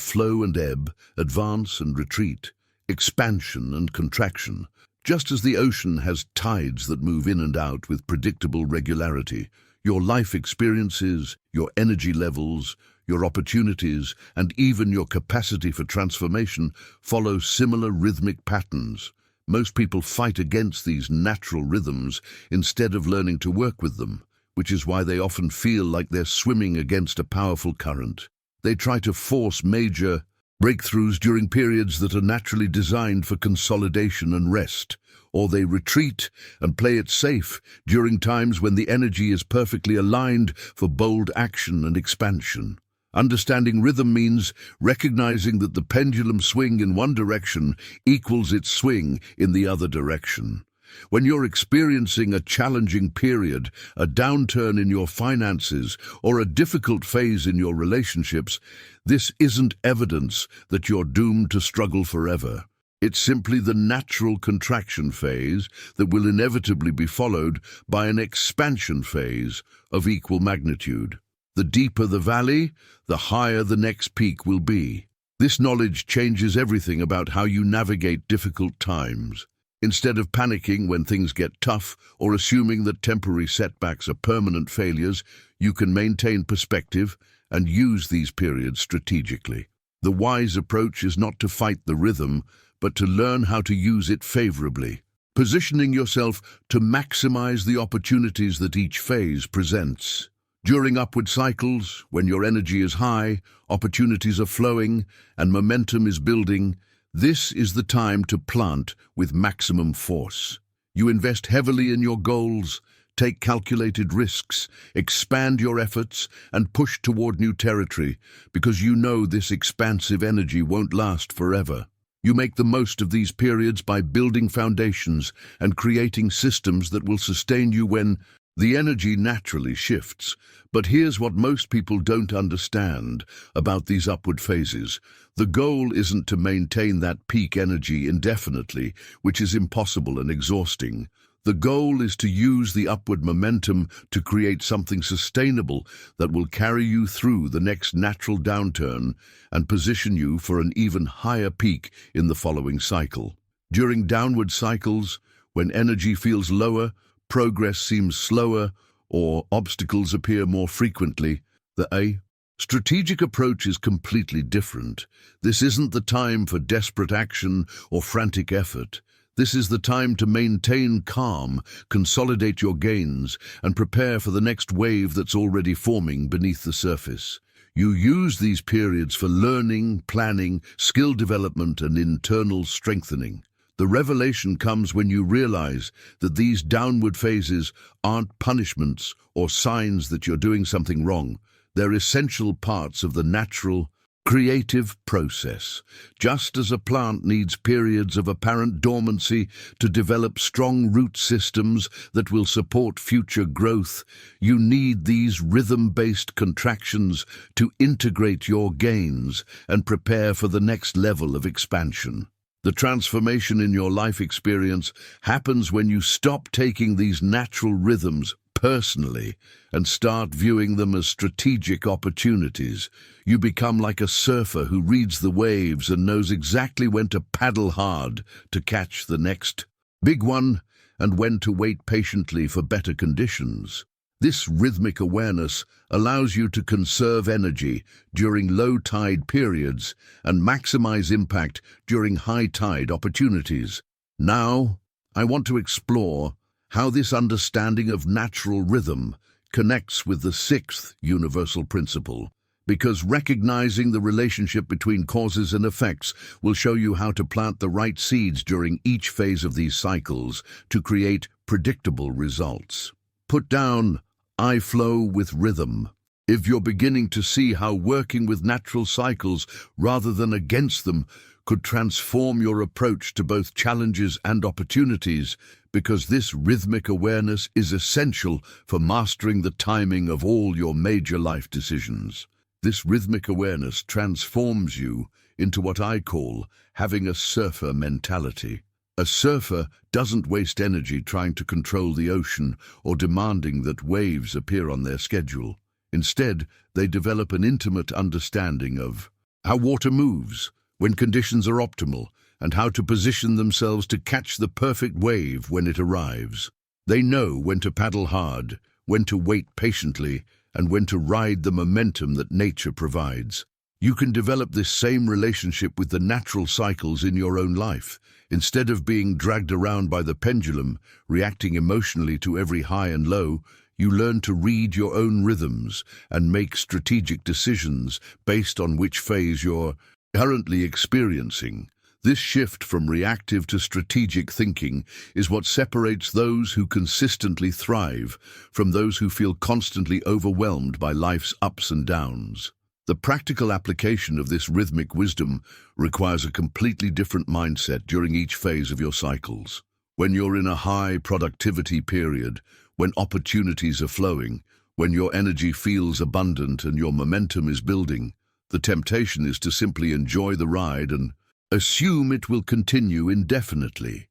flow and ebb, advance and retreat, expansion and contraction. Just as the ocean has tides that move in and out with predictable regularity, your life experiences, your energy levels, your opportunities, and even your capacity for transformation follow similar rhythmic patterns. Most people fight against these natural rhythms instead of learning to work with them, which is why they often feel like they're swimming against a powerful current. They try to force major breakthroughs during periods that are naturally designed for consolidation and rest, or they retreat and play it safe during times when the energy is perfectly aligned for bold action and expansion. Understanding rhythm means recognizing that the pendulum swing in one direction equals its swing in the other direction. When you're experiencing a challenging period, a downturn in your finances, or a difficult phase in your relationships, this isn't evidence that you're doomed to struggle forever. It's simply the natural contraction phase that will inevitably be followed by an expansion phase of equal magnitude. The deeper the valley, the higher the next peak will be. This knowledge changes everything about how you navigate difficult times. Instead of panicking when things get tough or assuming that temporary setbacks are permanent failures, you can maintain perspective and use these periods strategically. The wise approach is not to fight the rhythm, but to learn how to use it favorably, positioning yourself to maximize the opportunities that each phase presents. During upward cycles, when your energy is high, opportunities are flowing, and momentum is building, this is the time to plant with maximum force. You invest heavily in your goals, take calculated risks, expand your efforts, and push toward new territory, because you know this expansive energy won't last forever. You make the most of these periods by building foundations and creating systems that will sustain you when the energy naturally shifts. But here's what most people don't understand about these upward phases. The goal isn't to maintain that peak energy indefinitely, which is impossible and exhausting. The goal is to use the upward momentum to create something sustainable that will carry you through the next natural downturn and position you for an even higher peak in the following cycle. During downward cycles, when energy feels lower, progress seems slower, or obstacles appear more frequently, the strategic approach is completely different. This isn't the time for desperate action or frantic effort. This is the time to maintain calm, consolidate your gains, and prepare for the next wave that's already forming beneath the surface. You use these periods for learning, planning, skill development, and internal strengthening. The revelation comes when you realize that these downward phases aren't punishments or signs that you're doing something wrong. They're essential parts of the natural, creative process. Just as a plant needs periods of apparent dormancy to develop strong root systems that will support future growth, you need these rhythm-based contractions to integrate your gains and prepare for the next level of expansion. The transformation in your life experience happens when you stop taking these natural rhythms personally and start viewing them as strategic opportunities. You become like a surfer who reads the waves and knows exactly when to paddle hard to catch the next big one and when to wait patiently for better conditions. This rhythmic awareness allows you to conserve energy during low tide periods and maximize impact during high tide opportunities. Now, I want to explore how this understanding of natural rhythm connects with the sixth universal principle, because recognizing the relationship between causes and effects will show you how to plant the right seeds during each phase of these cycles to create predictable results. Put down I flow with rhythm. If you're beginning to see how working with natural cycles rather than against them could transform your approach to both challenges and opportunities, because this rhythmic awareness is essential for mastering the timing of all your major life decisions. This rhythmic awareness transforms you into what I call having a surfer mentality. A surfer doesn't waste energy trying to control the ocean or demanding that waves appear on their schedule. Instead, they develop an intimate understanding of how water moves, when conditions are optimal, and how to position themselves to catch the perfect wave when it arrives. They know when to paddle hard, when to wait patiently, and when to ride the momentum that nature provides. You can develop this same relationship with the natural cycles in your own life. Instead of being dragged around by the pendulum, reacting emotionally to every high and low, you learn to read your own rhythms and make strategic decisions based on which phase you're currently experiencing. This shift from reactive to strategic thinking is what separates those who consistently thrive from those who feel constantly overwhelmed by life's ups and downs. The practical application of this rhythmic wisdom requires a completely different mindset during each phase of your cycles. When you're in a high productivity period, when opportunities are flowing, when your energy feels abundant and your momentum is building, the temptation is to simply enjoy the ride and assume it will continue indefinitely.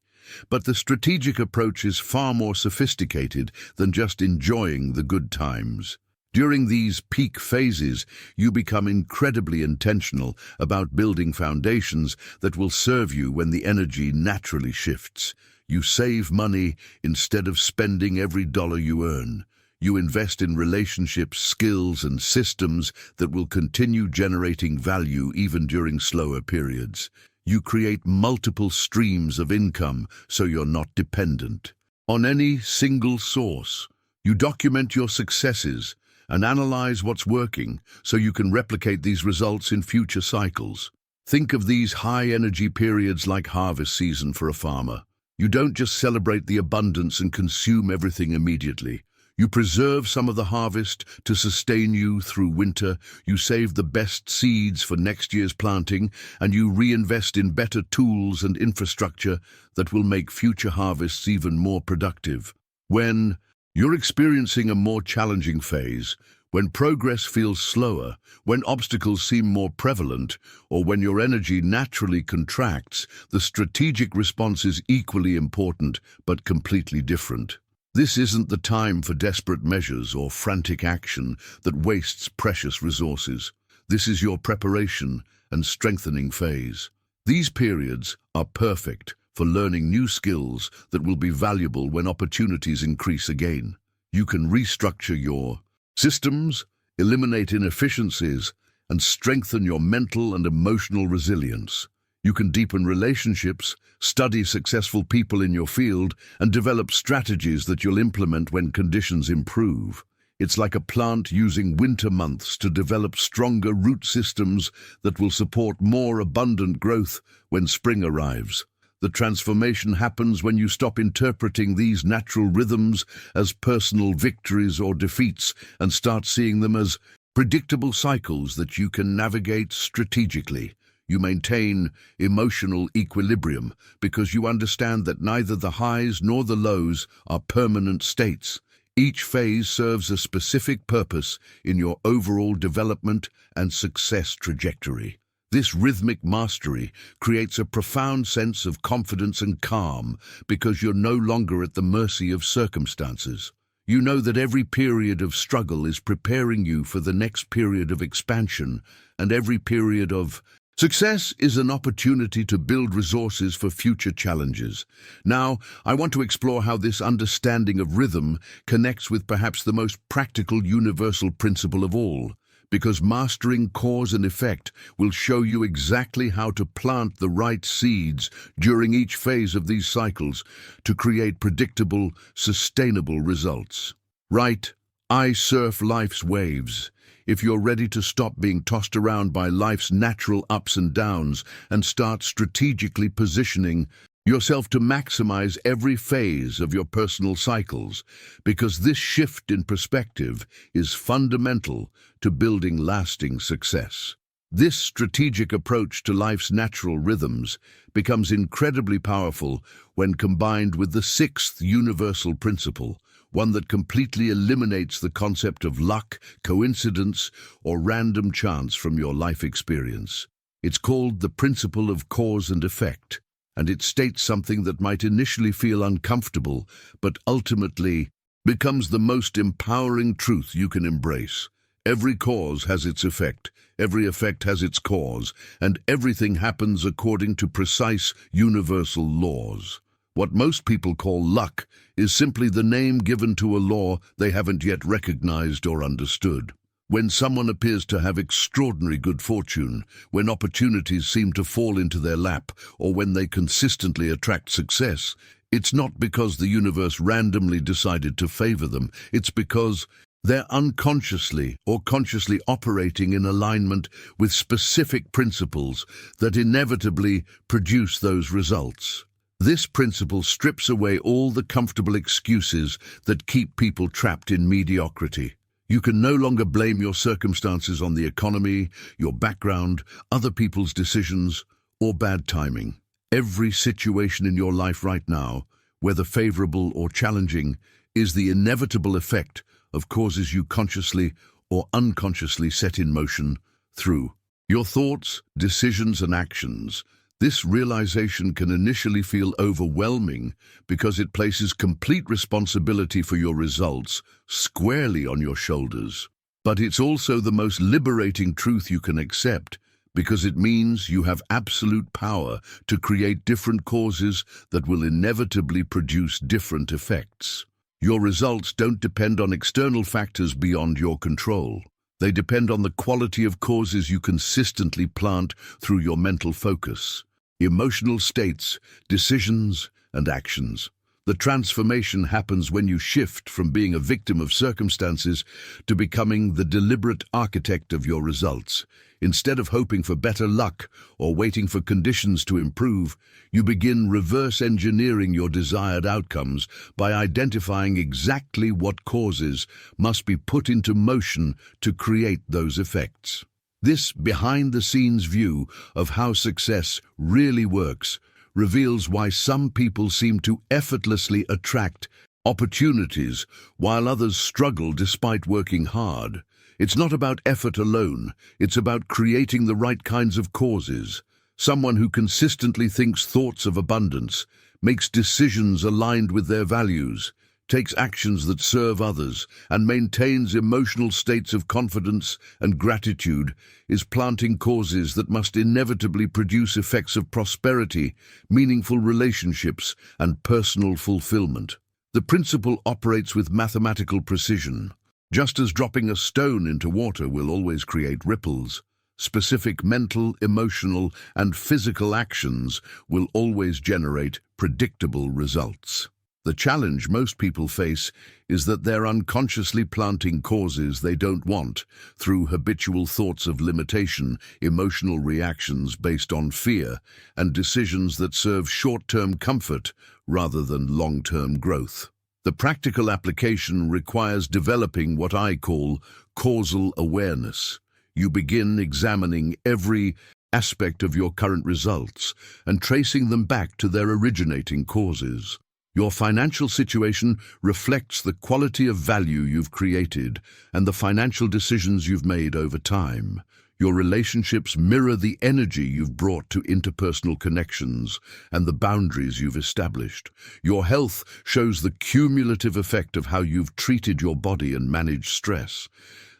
But the strategic approach is far more sophisticated than just enjoying the good times. During these peak phases, you become incredibly intentional about building foundations that will serve you when the energy naturally shifts. You save money instead of spending every dollar you earn. You invest in relationships, skills, and systems that will continue generating value even during slower periods. You create multiple streams of income so you're not dependent on any single source. You document your successes and analyze what's working so you can replicate these results in future cycles. Think of these high-energy periods like harvest season for a farmer. You don't just celebrate the abundance and consume everything immediately. You preserve some of the harvest to sustain you through winter, you save the best seeds for next year's planting, and you reinvest in better tools and infrastructure that will make future harvests even more productive. When you're experiencing a more challenging phase, when progress feels slower, when obstacles seem more prevalent, or when your energy naturally contracts, the strategic response is equally important but completely different. This isn't the time for desperate measures or frantic action that wastes precious resources. This is your preparation and strengthening phase. These periods are perfect for learning new skills that will be valuable when opportunities increase again. You can restructure your systems, eliminate inefficiencies, and strengthen your mental and emotional resilience. You can deepen relationships, study successful people in your field, and develop strategies that you'll implement when conditions improve. It's like a plant using winter months to develop stronger root systems that will support more abundant growth when spring arrives. The transformation happens when you stop interpreting these natural rhythms as personal victories or defeats and start seeing them as predictable cycles that you can navigate strategically. You maintain emotional equilibrium because you understand that neither the highs nor the lows are permanent states. Each phase serves a specific purpose in your overall development and success trajectory. This rhythmic mastery creates a profound sense of confidence and calm because you're no longer at the mercy of circumstances. You know that every period of struggle is preparing you for the next period of expansion, and every period of success is an opportunity to build resources for future challenges. Now, I want to explore how this understanding of rhythm connects with perhaps the most practical universal principle of all, because mastering cause and effect will show you exactly how to plant the right seeds during each phase of these cycles to create predictable, sustainable results. Right, I surf life's waves. If you're ready to stop being tossed around by life's natural ups and downs and start strategically positioning yourself to maximize every phase of your personal cycles, because this shift in perspective is fundamental to building lasting success. This strategic approach to life's natural rhythms becomes incredibly powerful when combined with the sixth universal principle, one that completely eliminates the concept of luck, coincidence, or random chance from your life experience. It's called the principle of cause and effect, and it states something that might initially feel uncomfortable, but ultimately becomes the most empowering truth you can embrace. Every cause has its effect, every effect has its cause, and everything happens according to precise universal laws. What most people call luck is simply the name given to a law they haven't yet recognized or understood. When someone appears to have extraordinary good fortune, when opportunities seem to fall into their lap, or when they consistently attract success, it's not because the universe randomly decided to favor them. It's because they're unconsciously or consciously operating in alignment with specific principles that inevitably produce those results. This principle strips away all the comfortable excuses that keep people trapped in mediocrity. You can no longer blame your circumstances on the economy, your background, other people's decisions, or bad timing. Every situation in your life right now, whether favorable or challenging, is the inevitable effect of causes you consciously or unconsciously set in motion through your thoughts, decisions, and actions. This realization can initially feel overwhelming because it places complete responsibility for your results squarely on your shoulders. But it's also the most liberating truth you can accept because it means you have absolute power to create different causes that will inevitably produce different effects. Your results don't depend on external factors beyond your control. They depend on the quality of causes you consistently plant through your mental focus, emotional states, decisions, and actions. The transformation happens when you shift from being a victim of circumstances to becoming the deliberate architect of your results. Instead of hoping for better luck or waiting for conditions to improve, you begin reverse engineering your desired outcomes by identifying exactly what causes must be put into motion to create those effects. This behind-the-scenes view of how success really works reveals why some people seem to effortlessly attract opportunities while others struggle despite working hard. It's not about effort alone, it's about creating the right kinds of causes. Someone who consistently thinks thoughts of abundance, makes decisions aligned with their values, takes actions that serve others, and maintains emotional states of confidence and gratitude is planting causes that must inevitably produce effects of prosperity, meaningful relationships, and personal fulfillment. The principle operates with mathematical precision. Just as dropping a stone into water will always create ripples, specific mental, emotional, and physical actions will always generate predictable results. The challenge most people face is that they're unconsciously planting causes they don't want through habitual thoughts of limitation, emotional reactions based on fear, and decisions that serve short-term comfort rather than long-term growth. The practical application requires developing what I call causal awareness. You begin examining every aspect of your current results and tracing them back to their originating causes. Your financial situation reflects the quality of value you've created and the financial decisions you've made over time. Your relationships mirror the energy you've brought to interpersonal connections and the boundaries you've established. Your health shows the cumulative effect of how you've treated your body and managed stress.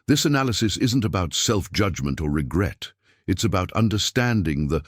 This analysis isn't about self-judgment or regret. It's about understanding the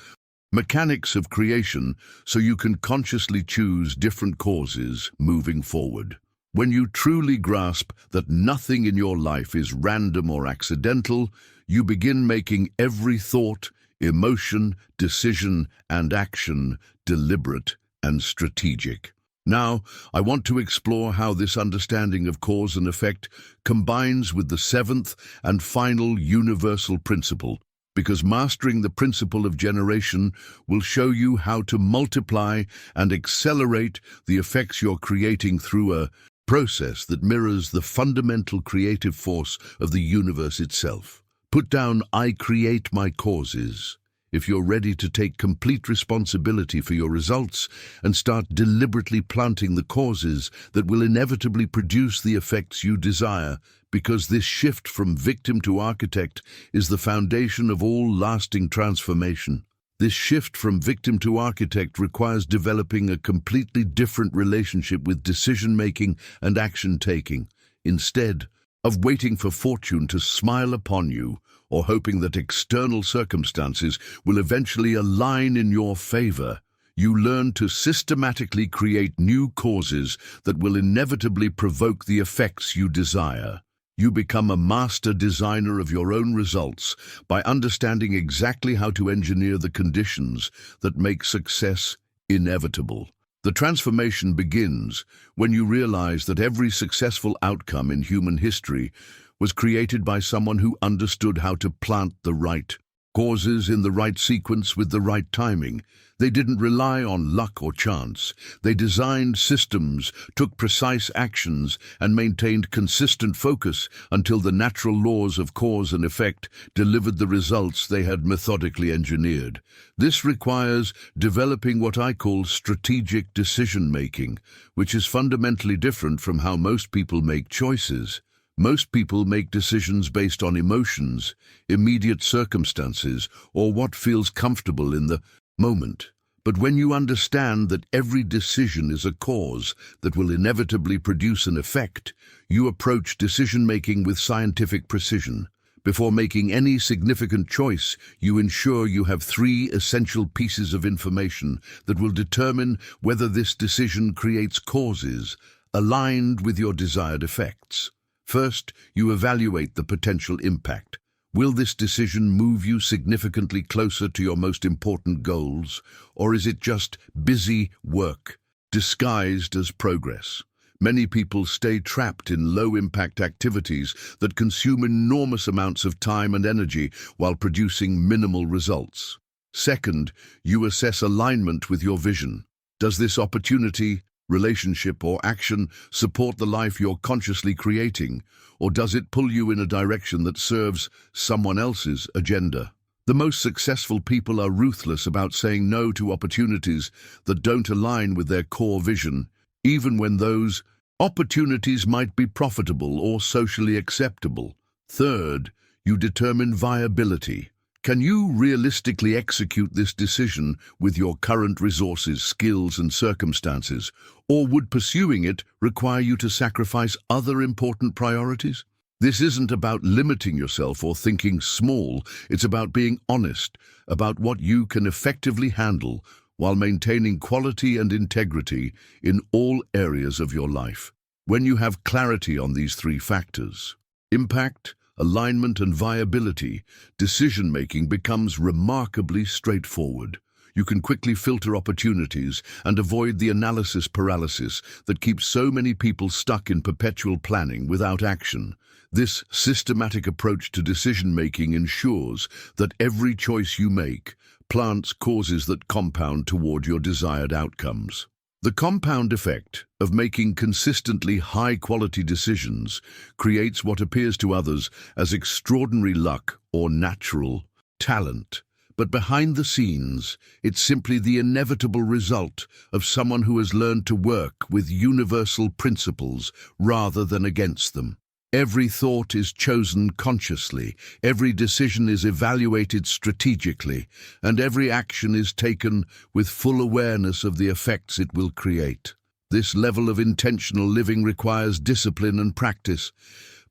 mechanics of creation so you can consciously choose different causes moving forward. When you truly grasp that nothing in your life is random or accidental, you begin making every thought, emotion, decision, and action deliberate and strategic. Now, I want to explore how this understanding of cause and effect combines with the seventh and final universal principle, because mastering the principle of generation will show you how to multiply and accelerate the effects you're creating through a process that mirrors the fundamental creative force of the universe itself. Put down "I create my causes" if you're ready to take complete responsibility for your results and start deliberately planting the causes that will inevitably produce the effects you desire, because this shift from victim to architect is the foundation of all lasting transformation. This shift from victim to architect requires developing a completely different relationship with decision-making and action-taking. Instead of waiting for fortune to smile upon you or hoping that external circumstances will eventually align in your favor, you learn to systematically create new causes that will inevitably provoke the effects you desire. You become a master designer of your own results by understanding exactly how to engineer the conditions that make success inevitable. The transformation begins when you realize that every successful outcome in human history was created by someone who understood how to plant the right causes in the right sequence with the right timing. They didn't rely on luck or chance. They designed systems, took precise actions, and maintained consistent focus until the natural laws of cause and effect delivered the results they had methodically engineered. This requires developing what I call strategic decision-making, which is fundamentally different from how most people make choices. Most people make decisions based on emotions, immediate circumstances, or what feels comfortable in the moment. But when you understand that every decision is a cause that will inevitably produce an effect, you approach decision-making with scientific precision. Before making any significant choice, you ensure you have 3 essential pieces of information that will determine whether this decision creates causes: aligned with your desired effects. First, you evaluate the potential impact. Will this decision move you significantly closer to your most important goals, or is it just busy work, disguised as progress? Many people stay trapped in low-impact activities that consume enormous amounts of time and energy while producing minimal results. Second, you assess alignment with your vision. Does this opportunity, relationship, or action support the life you're consciously creating, or does it pull you in a direction that serves someone else's agenda? The most successful people are ruthless about saying no to opportunities that don't align with their core vision, even when those opportunities might be profitable or socially acceptable. Third, you determine viability. Can you realistically execute this decision with your current resources, skills, and circumstances, or would pursuing it require you to sacrifice other important priorities? This isn't about limiting yourself or thinking small. It's about being honest about what you can effectively handle while maintaining quality and integrity in all areas of your life. When you have clarity on these three factors, impact, alignment, and viability, decision-making becomes remarkably straightforward. You can quickly filter opportunities and avoid the analysis paralysis that keeps so many people stuck in perpetual planning without action. This systematic approach to decision-making ensures that every choice you make plants causes that compound toward your desired outcomes. The compound effect of making consistently high-quality decisions creates what appears to others as extraordinary luck or natural talent. But behind the scenes, it's simply the inevitable result of someone who has learned to work with universal principles rather than against them. Every thought is chosen consciously, every decision is evaluated strategically, and every action is taken with full awareness of the effects it will create. This level of intentional living requires discipline and practice,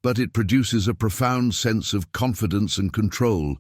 but it produces a profound sense of confidence and control,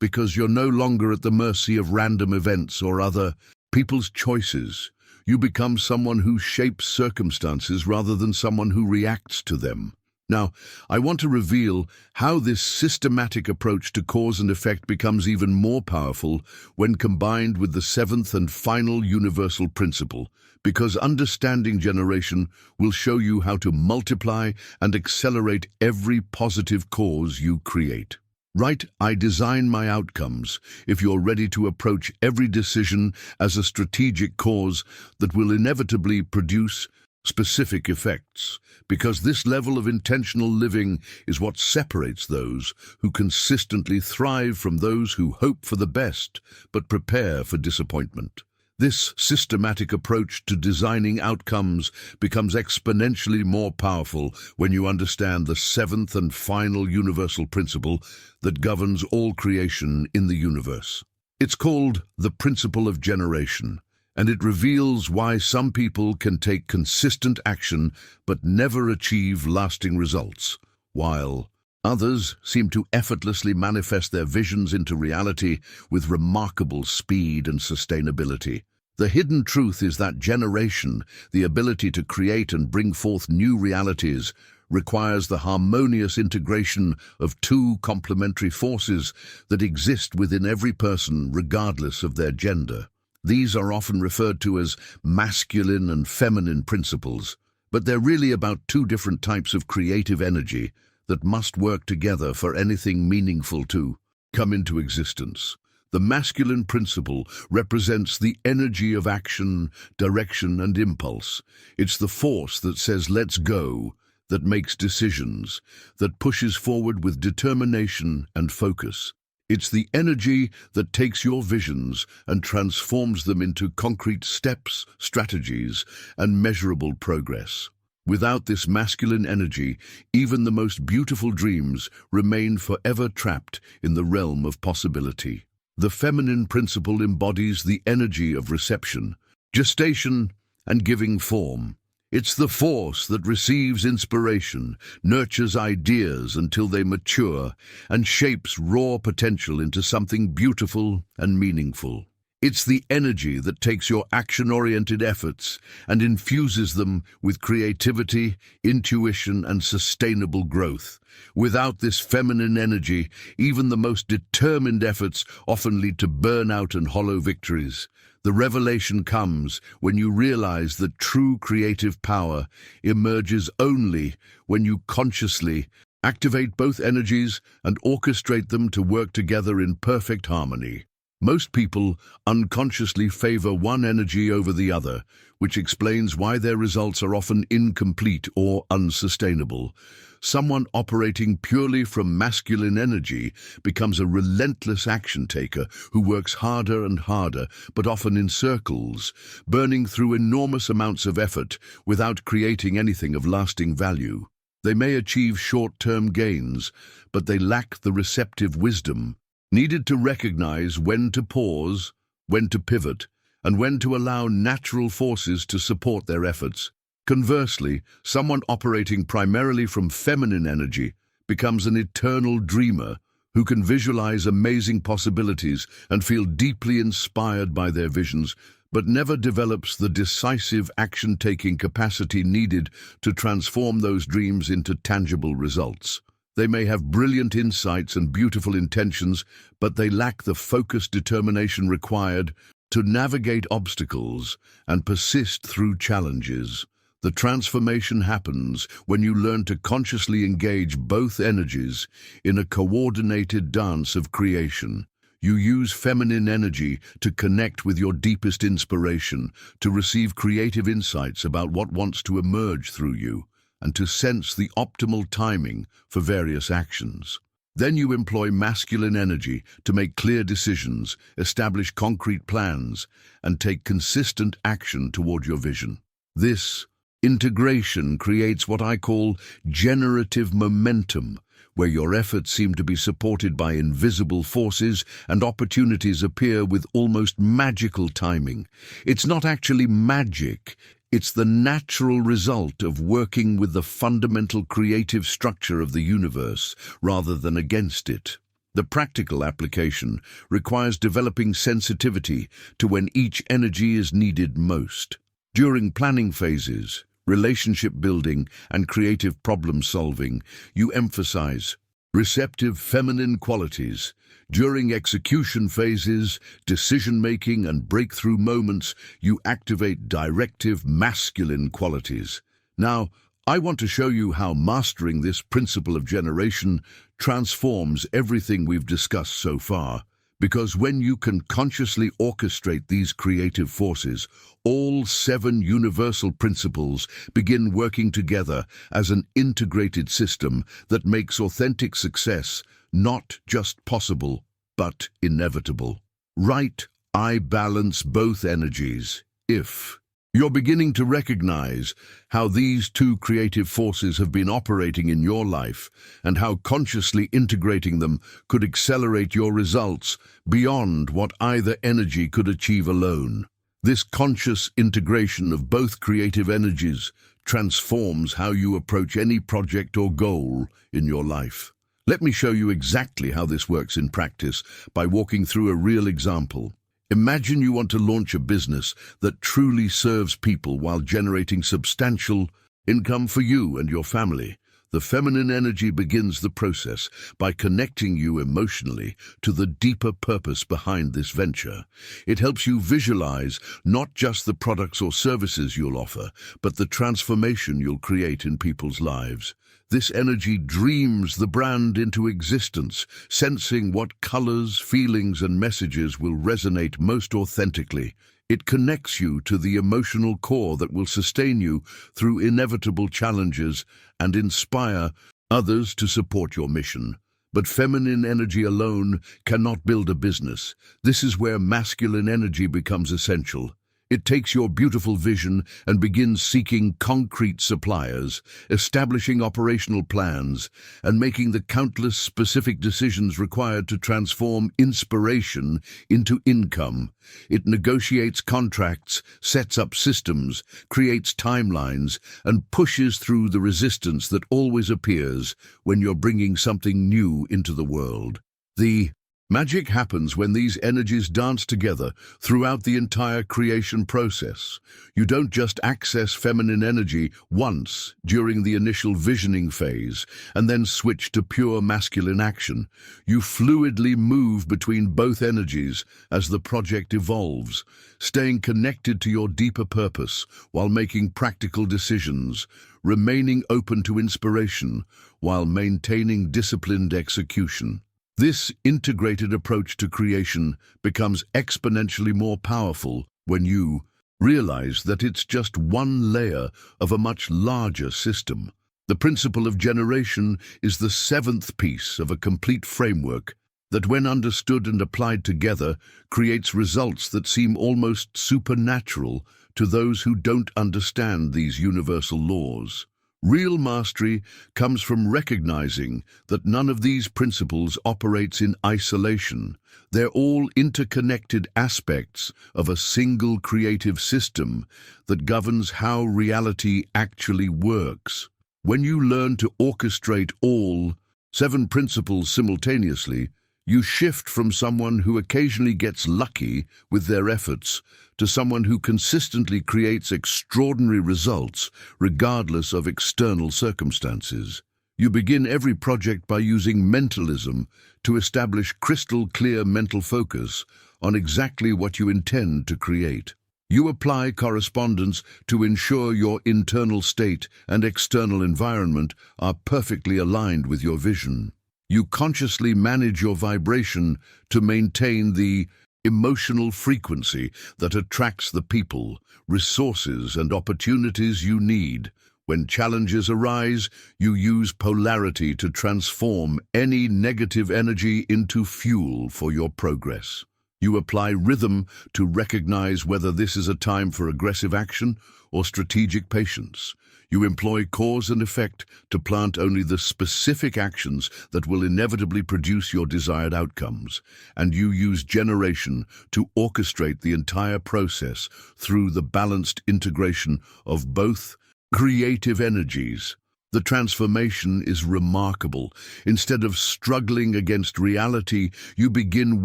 because you're no longer at the mercy of random events or other people's choices. You become someone who shapes circumstances rather than someone who reacts to them. Now, I want to reveal how this systematic approach to cause and effect becomes even more powerful when combined with the seventh and final universal principle, because understanding generation will show you how to multiply and accelerate every positive cause you create. Right, I design my outcomes. If you're ready to approach every decision as a strategic cause that will inevitably produce specific effects, because this level of intentional living is what separates those who consistently thrive from those who hope for the best but prepare for disappointment. This systematic approach to designing outcomes becomes exponentially more powerful when you understand the seventh and final universal principle that governs all creation in the universe. It's called the principle of generation, and it reveals why some people can take consistent action but never achieve lasting results, while others seem to effortlessly manifest their visions into reality with remarkable speed and sustainability. The hidden truth is that generation, the ability to create and bring forth new realities, requires the harmonious integration of two complementary forces that exist within every person regardless of their gender. These are often referred to as masculine and feminine principles, but they're really about two different types of creative energy that must work together for anything meaningful to come into existence. The masculine principle represents the energy of action, direction, and impulse. It's the force that says, "Let's go," that makes decisions, that pushes forward with determination and focus. It's the energy that takes your visions and transforms them into concrete steps, strategies, and measurable progress. Without this masculine energy, even the most beautiful dreams remain forever trapped in the realm of possibility. The feminine principle embodies the energy of reception, gestation, and giving form. It's the force that receives inspiration, nurtures ideas until they mature, and shapes raw potential into something beautiful and meaningful. It's the energy that takes your action-oriented efforts and infuses them with creativity, intuition, and sustainable growth. Without this feminine energy, even the most determined efforts often lead to burnout and hollow victories. The revelation comes when you realize that true creative power emerges only when you consciously activate both energies and orchestrate them to work together in perfect harmony. Most people unconsciously favor one energy over the other, which explains why their results are often incomplete or unsustainable. Someone operating purely from masculine energy becomes a relentless action taker who works harder and harder, but often in circles, burning through enormous amounts of effort without creating anything of lasting value. They may achieve short-term gains, but they lack the receptive wisdom needed to recognize when to pause, when to pivot, and when to allow natural forces to support their efforts. Conversely, someone operating primarily from feminine energy becomes an eternal dreamer who can visualize amazing possibilities and feel deeply inspired by their visions, but never develops the decisive action-taking capacity needed to transform those dreams into tangible results. They may have brilliant insights and beautiful intentions, but they lack the focused determination required to navigate obstacles and persist through challenges. The transformation happens when you learn to consciously engage both energies in a coordinated dance of creation. You use feminine energy to connect with your deepest inspiration, to receive creative insights about what wants to emerge through you, and to sense the optimal timing for various actions. Then you employ masculine energy to make clear decisions, establish concrete plans, and take consistent action toward your vision. This integration creates what I call generative momentum, where your efforts seem to be supported by invisible forces and opportunities appear with almost magical timing. It's not actually magic. It's the natural result of working with the fundamental creative structure of the universe rather than against it. The practical application requires developing sensitivity to when each energy is needed most. During planning phases, relationship building, and creative problem solving, you emphasize receptive feminine qualities. During execution phases, decision-making, and breakthrough moments, you activate directive masculine qualities. Now, I want to show you how mastering this principle of generation transforms everything we've discussed so far. Because when you can consciously orchestrate these creative forces, all 7 universal principles begin working together as an integrated system that makes authentic success not just possible, but inevitable. Right, I balance both energies. If you're beginning to recognize how these 2 creative forces have been operating in your life and how consciously integrating them could accelerate your results beyond what either energy could achieve alone. This conscious integration of both creative energies transforms how you approach any project or goal in your life. Let me show you exactly how this works in practice by walking through a real example. Imagine you want to launch a business that truly serves people while generating substantial income for you and your family. The feminine energy begins the process by connecting you emotionally to the deeper purpose behind this venture. It helps you visualize not just the products or services you'll offer, but the transformation you'll create in people's lives. This energy dreams the brand into existence, sensing what colors, feelings, and messages will resonate most authentically. It connects you to the emotional core that will sustain you through inevitable challenges and inspire others to support your mission. But feminine energy alone cannot build a business. This is where masculine energy becomes essential. It takes your beautiful vision and begins seeking concrete suppliers, establishing operational plans, and making the countless specific decisions required to transform inspiration into income. It negotiates contracts, sets up systems, creates timelines, and pushes through the resistance that always appears when you're bringing something new into the world. The Magic happens when these energies dance together throughout the entire creation process. You don't just access feminine energy once during the initial visioning phase and then switch to pure masculine action. You fluidly move between both energies as the project evolves, staying connected to your deeper purpose while making practical decisions, remaining open to inspiration while maintaining disciplined execution. This integrated approach to creation becomes exponentially more powerful when you realize that it's just one layer of a much larger system. The principle of generation is the seventh piece of a complete framework that, when understood and applied together, creates results that seem almost supernatural to those who don't understand these universal laws. Real mastery comes from recognizing that none of these principles operates in isolation. They're all interconnected aspects of a single creative system that governs how reality actually works. When you learn to orchestrate all seven principles simultaneously, you shift from someone who occasionally gets lucky with their efforts to someone who consistently creates extraordinary results regardless of external circumstances. You begin every project by using mentalism to establish crystal clear mental focus on exactly what you intend to create. You apply correspondence to ensure your internal state and external environment are perfectly aligned with your vision. You consciously manage your vibration to maintain the emotional frequency that attracts the people, resources, and opportunities you need. When challenges arise, you use polarity to transform any negative energy into fuel for your progress. You apply rhythm to recognize whether this is a time for aggressive action or strategic patience. You employ cause and effect to plant only the specific actions that will inevitably produce your desired outcomes. And you use generation to orchestrate the entire process through the balanced integration of both creative energies. The transformation is remarkable. Instead of struggling against reality, you begin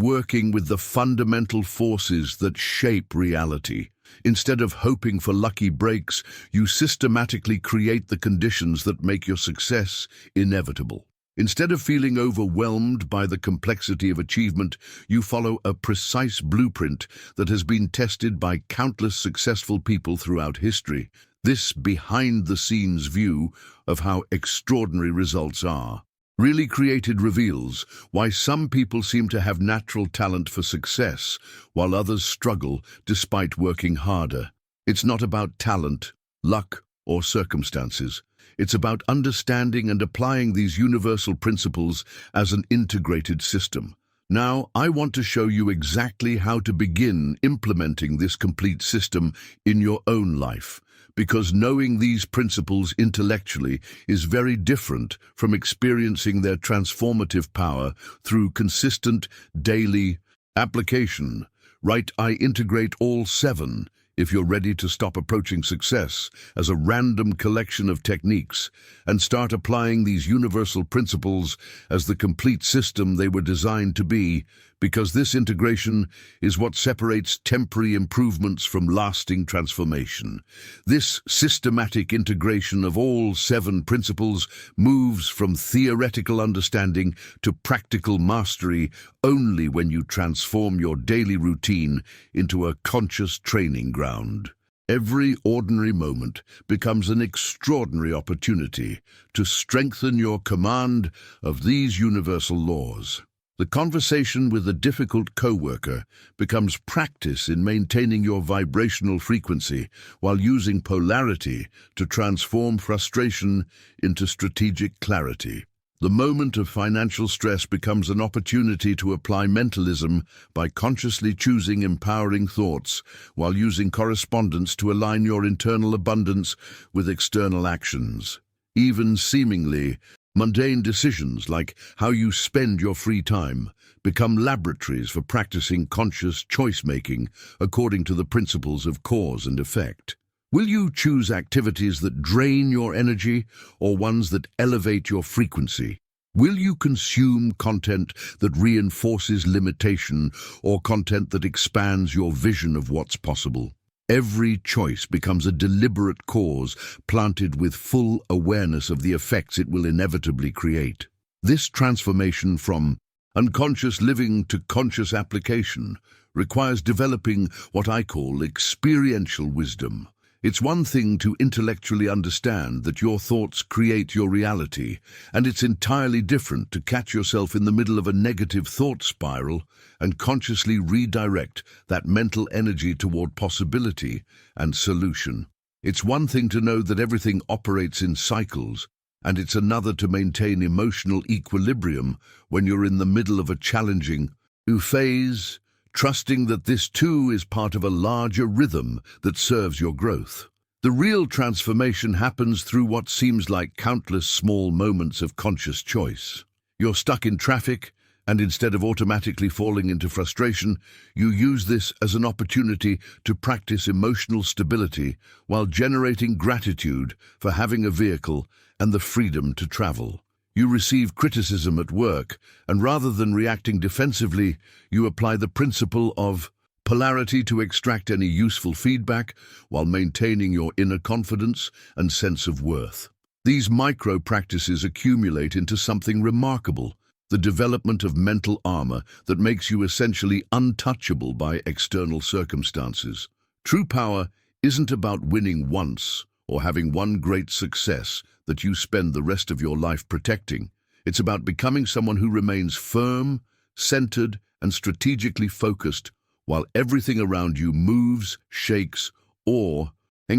working with the fundamental forces that shape reality. Instead of hoping for lucky breaks, you systematically create the conditions that make your success inevitable. Instead of feeling overwhelmed by the complexity of achievement, you follow a precise blueprint that has been tested by countless successful people throughout history. This behind-the-scenes view of how extraordinary results are really created reveals why some people seem to have natural talent for success, while others struggle despite working harder. It's not about talent, luck, or circumstances. It's about understanding and applying these universal principles as an integrated system. Now, I want to show you exactly how to begin implementing this complete system in your own life, because knowing these principles intellectually is very different from experiencing their transformative power through consistent daily application. Right, I integrate all seven if you're ready to stop approaching success as a random collection of techniques and start applying these universal principles as the complete system they were designed to be, because this integration is what separates temporary improvements from lasting transformation. This systematic integration of all seven principles moves from theoretical understanding to practical mastery only when you transform your daily routine into a conscious training ground. Every ordinary moment becomes an extraordinary opportunity to strengthen your command of these universal laws. The conversation with a difficult coworker becomes practice in maintaining your vibrational frequency while using polarity to transform frustration into strategic clarity. The moment of financial stress becomes an opportunity to apply mentalism by consciously choosing empowering thoughts while using correspondence to align your internal abundance with external actions. Even seemingly mundane decisions like how you spend your free time become laboratories for practicing conscious choice-making according to the principles of cause and effect. Will you choose activities that drain your energy or ones that elevate your frequency? Will you consume content that reinforces limitation or content that expands your vision of what's possible? Every choice becomes a deliberate cause planted with full awareness of the effects it will inevitably create. This transformation from unconscious living to conscious application requires developing what I call experiential wisdom. It's one thing to intellectually understand that your thoughts create your reality, and it's entirely different to catch yourself in the middle of a negative thought spiral and consciously redirect that mental energy toward possibility and solution. It's one thing to know that everything operates in cycles, and it's another to maintain emotional equilibrium when you're in the middle of a challenging phase, trusting that this too is part of a larger rhythm that serves your growth. The real transformation happens through what seems like countless small moments of conscious choice. You're stuck in traffic, and instead of automatically falling into frustration, you use this as an opportunity to practice emotional stability while generating gratitude for having a vehicle and the freedom to travel. You receive criticism at work, and rather than reacting defensively, you apply the principle of polarity to extract any useful feedback while maintaining your inner confidence and sense of worth. These micro practices accumulate into something remarkable, the development of mental armor that makes you essentially untouchable by external circumstances. True power isn't about winning once or having one great success that you spend the rest of your life protecting. It's about becoming someone who remains firm, centered, and strategically focused while everything around you moves, shakes, or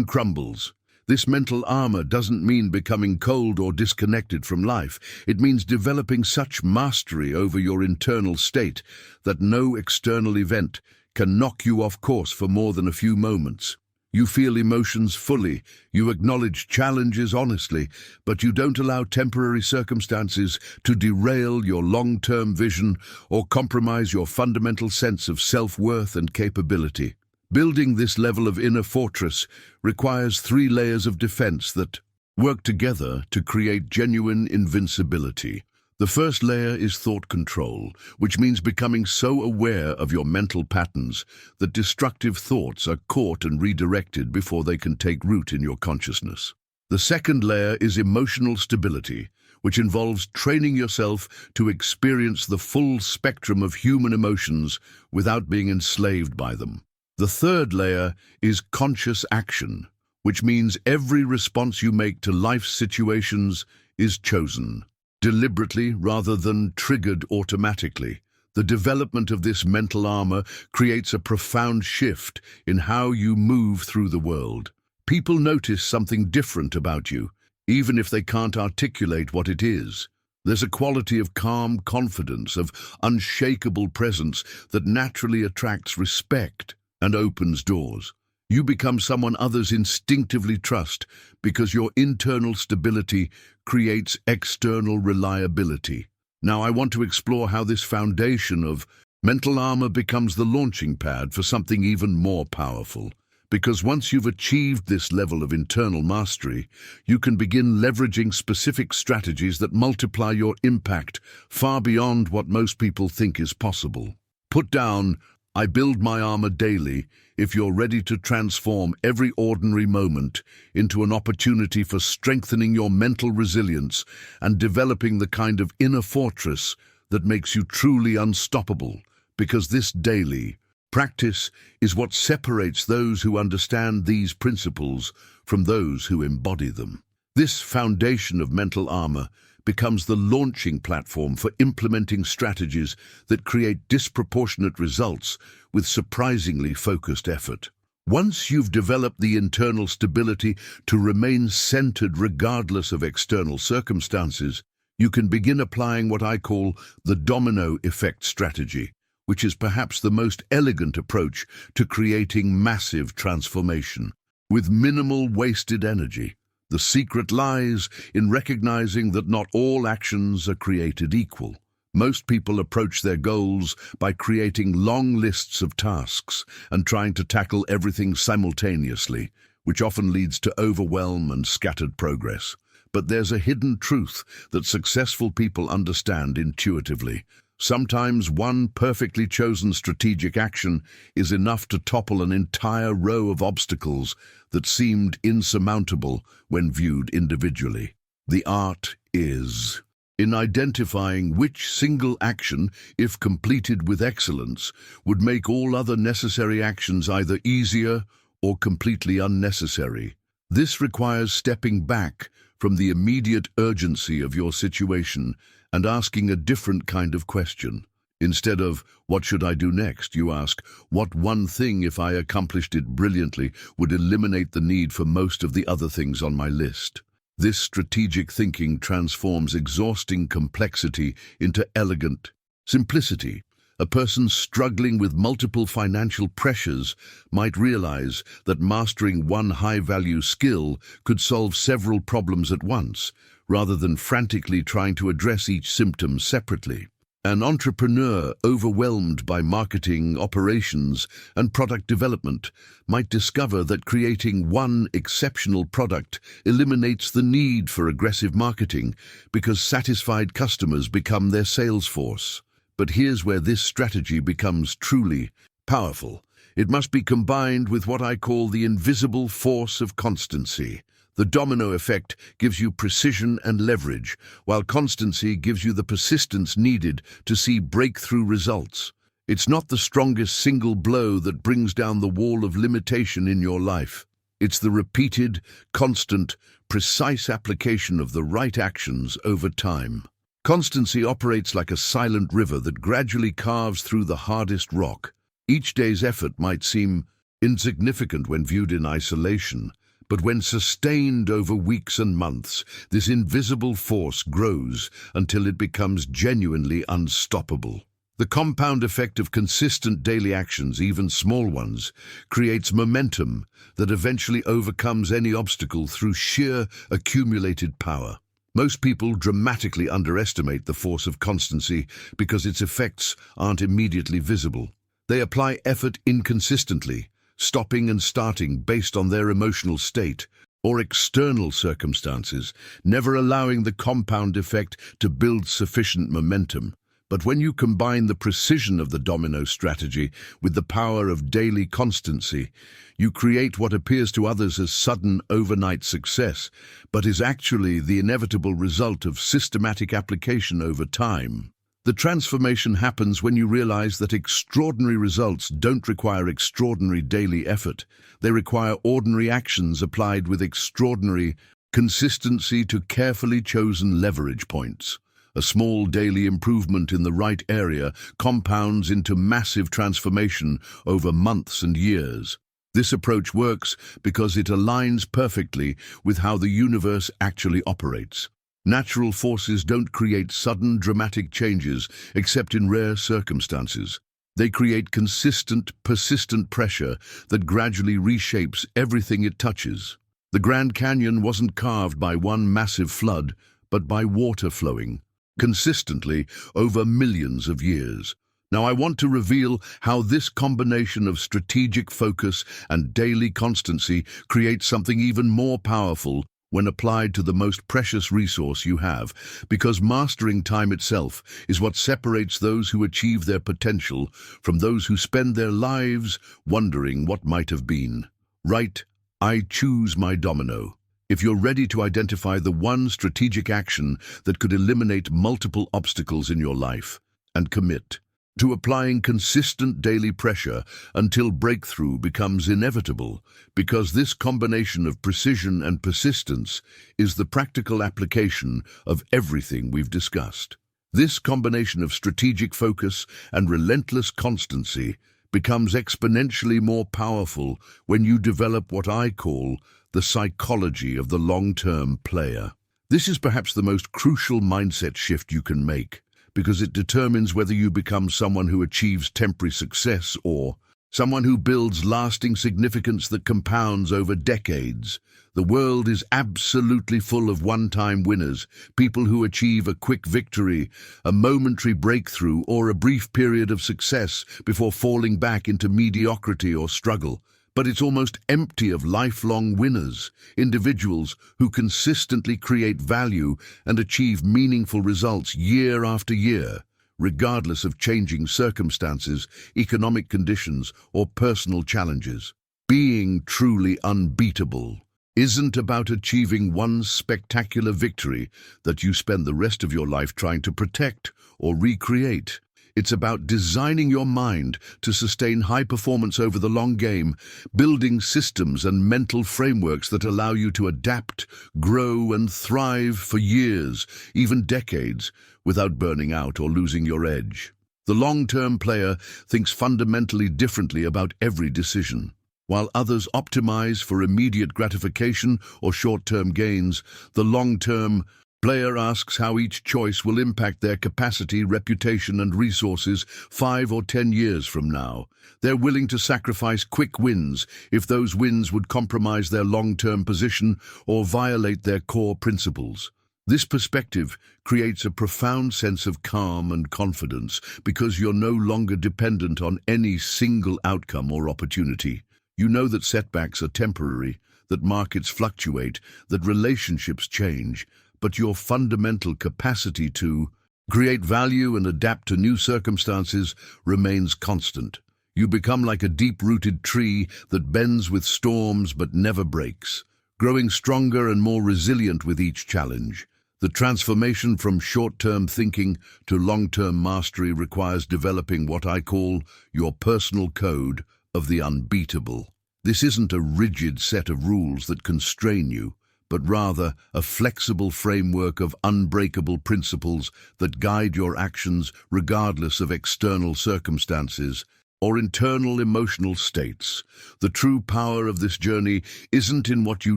crumbles. This mental armor doesn't mean becoming cold or disconnected from life. It means developing such mastery over your internal state that no external event can knock you off course for more than a few moments. You feel emotions fully, you acknowledge challenges honestly, but you don't allow temporary circumstances to derail your long-term vision or compromise your fundamental sense of self-worth and capability. Building this level of inner fortress requires 3 layers of defense that work together to create genuine invincibility. The first layer is thought control, which means becoming so aware of your mental patterns that destructive thoughts are caught and redirected before they can take root in your consciousness. The second layer is emotional stability, which involves training yourself to experience the full spectrum of human emotions without being enslaved by them. The third layer is conscious action, which means every response you make to life's situations is chosen deliberately rather than triggered automatically. The development of this mental armor creates a profound shift in how you move through the world. People notice something different about you, even if they can't articulate what it is. There's a quality of calm confidence, of unshakable presence that naturally attracts respect and opens doors. You become someone others instinctively trust because your internal stability creates external reliability. Now I want to explore how this foundation of mental armor becomes the launching pad for something even more powerful. Because once you've achieved this level of internal mastery, you can begin leveraging specific strategies that multiply your impact far beyond what most people think is possible. Put down, "I build my armor daily," if you're ready to transform every ordinary moment into an opportunity for strengthening your mental resilience and developing the kind of inner fortress that makes you truly unstoppable, because this daily practice is what separates those who understand these principles from those who embody them. This foundation of mental armor becomes the launching platform for implementing strategies that create disproportionate results with surprisingly focused effort. Once you've developed the internal stability to remain centered regardless of external circumstances, you can begin applying what I call the domino effect strategy, which is perhaps the most elegant approach to creating massive transformation with minimal wasted energy. The secret lies in recognizing that not all actions are created equal. Most people approach their goals by creating long lists of tasks and trying to tackle everything simultaneously, which often leads to overwhelm and scattered progress. But there's a hidden truth that successful people understand intuitively. Sometimes one perfectly chosen strategic action is enough to topple an entire row of obstacles that seemed insurmountable when viewed individually. The art is in identifying which single action, if completed with excellence, would make all other necessary actions either easier or completely unnecessary. This requires stepping back from the immediate urgency of your situation and asking a different kind of question. Instead of, "What should I do next?" you ask, "What one thing, if I accomplished it brilliantly, would eliminate the need for most of the other things on my list?" This strategic thinking transforms exhausting complexity into elegant simplicity. A person struggling with multiple financial pressures might realize that mastering one high-value skill could solve several problems at once, rather than frantically trying to address each symptom separately. An entrepreneur overwhelmed by marketing, operations, and product development might discover that creating one exceptional product eliminates the need for aggressive marketing because satisfied customers become their sales force. But here's where this strategy becomes truly powerful. It must be combined with what I call the invisible force of constancy. The domino effect gives you precision and leverage, while constancy gives you the persistence needed to see breakthrough results. It's not the strongest single blow that brings down the wall of limitation in your life. It's the repeated, constant, precise application of the right actions over time. Constancy operates like a silent river that gradually carves through the hardest rock. Each day's effort might seem insignificant when viewed in isolation, but when sustained over weeks and months, this invisible force grows until it becomes genuinely unstoppable. The compound effect of consistent daily actions, even small ones, creates momentum that eventually overcomes any obstacle through sheer accumulated power. Most people dramatically underestimate the force of constancy because its effects aren't immediately visible. They apply effort inconsistently, stopping and starting based on their emotional state or external circumstances, never allowing the compound effect to build sufficient momentum. But when you combine the precision of the domino strategy with the power of daily constancy, you create what appears to others as sudden overnight success, but is actually the inevitable result of systematic application over time. The transformation happens when you realize that extraordinary results don't require extraordinary daily effort. They require ordinary actions applied with extraordinary consistency to carefully chosen leverage points. A small daily improvement in the right area compounds into massive transformation over months and years. This approach works because it aligns perfectly with how the universe actually operates. Natural forces don't create sudden, dramatic changes except in rare circumstances. They create consistent, persistent pressure that gradually reshapes everything it touches. The Grand Canyon wasn't carved by one massive flood, but by water flowing consistently over millions of years. Now I want to reveal how this combination of strategic focus and daily constancy creates something even more powerful when applied to the most precious resource you have, because mastering time itself is what separates those who achieve their potential from those who spend their lives wondering what might have been. Right, I choose my domino. If you're ready to identify the one strategic action that could eliminate multiple obstacles in your life, and commit to applying consistent daily pressure until breakthrough becomes inevitable, because this combination of precision and persistence is the practical application of everything we've discussed. This combination of strategic focus and relentless constancy becomes exponentially more powerful when you develop what I call the psychology of the long-term player. This is perhaps the most crucial mindset shift you can make, because it determines whether you become someone who achieves temporary success or someone who builds lasting significance that compounds over decades. The world is absolutely full of one-time winners, people who achieve a quick victory, a momentary breakthrough, or a brief period of success before falling back into mediocrity or struggle. but it's almost empty of lifelong winners, individuals who consistently create value and achieve meaningful results year after year, regardless of changing circumstances, economic conditions, or personal challenges. Being truly unbeatable isn't about achieving one spectacular victory that you spend the rest of your life trying to protect or recreate. It's about designing your mind to sustain high performance over the long game, building systems and mental frameworks that allow you to adapt, grow, and thrive for years, even decades, without burning out or losing your edge. The long-term player thinks fundamentally differently about every decision. While others optimize for immediate gratification or short-term gains, the long-term player asks how each choice will impact their capacity, reputation, and resources 5 or 10 years from now. They're willing to sacrifice quick wins if those wins would compromise their long-term position or violate their core principles. This perspective creates a profound sense of calm and confidence because you're no longer dependent on any single outcome or opportunity. You know that setbacks are temporary, that markets fluctuate, that relationships change, but your fundamental capacity to create value and adapt to new circumstances remains constant. You become like a deep-rooted tree that bends with storms but never breaks, growing stronger and more resilient with each challenge. The transformation from short-term thinking to long-term mastery requires developing what I call your personal code of the unbeatable. This isn't a rigid set of rules that constrain you, but rather a flexible framework of unbreakable principles that guide your actions regardless of external circumstances or internal emotional states. The true power of this journey isn't in what you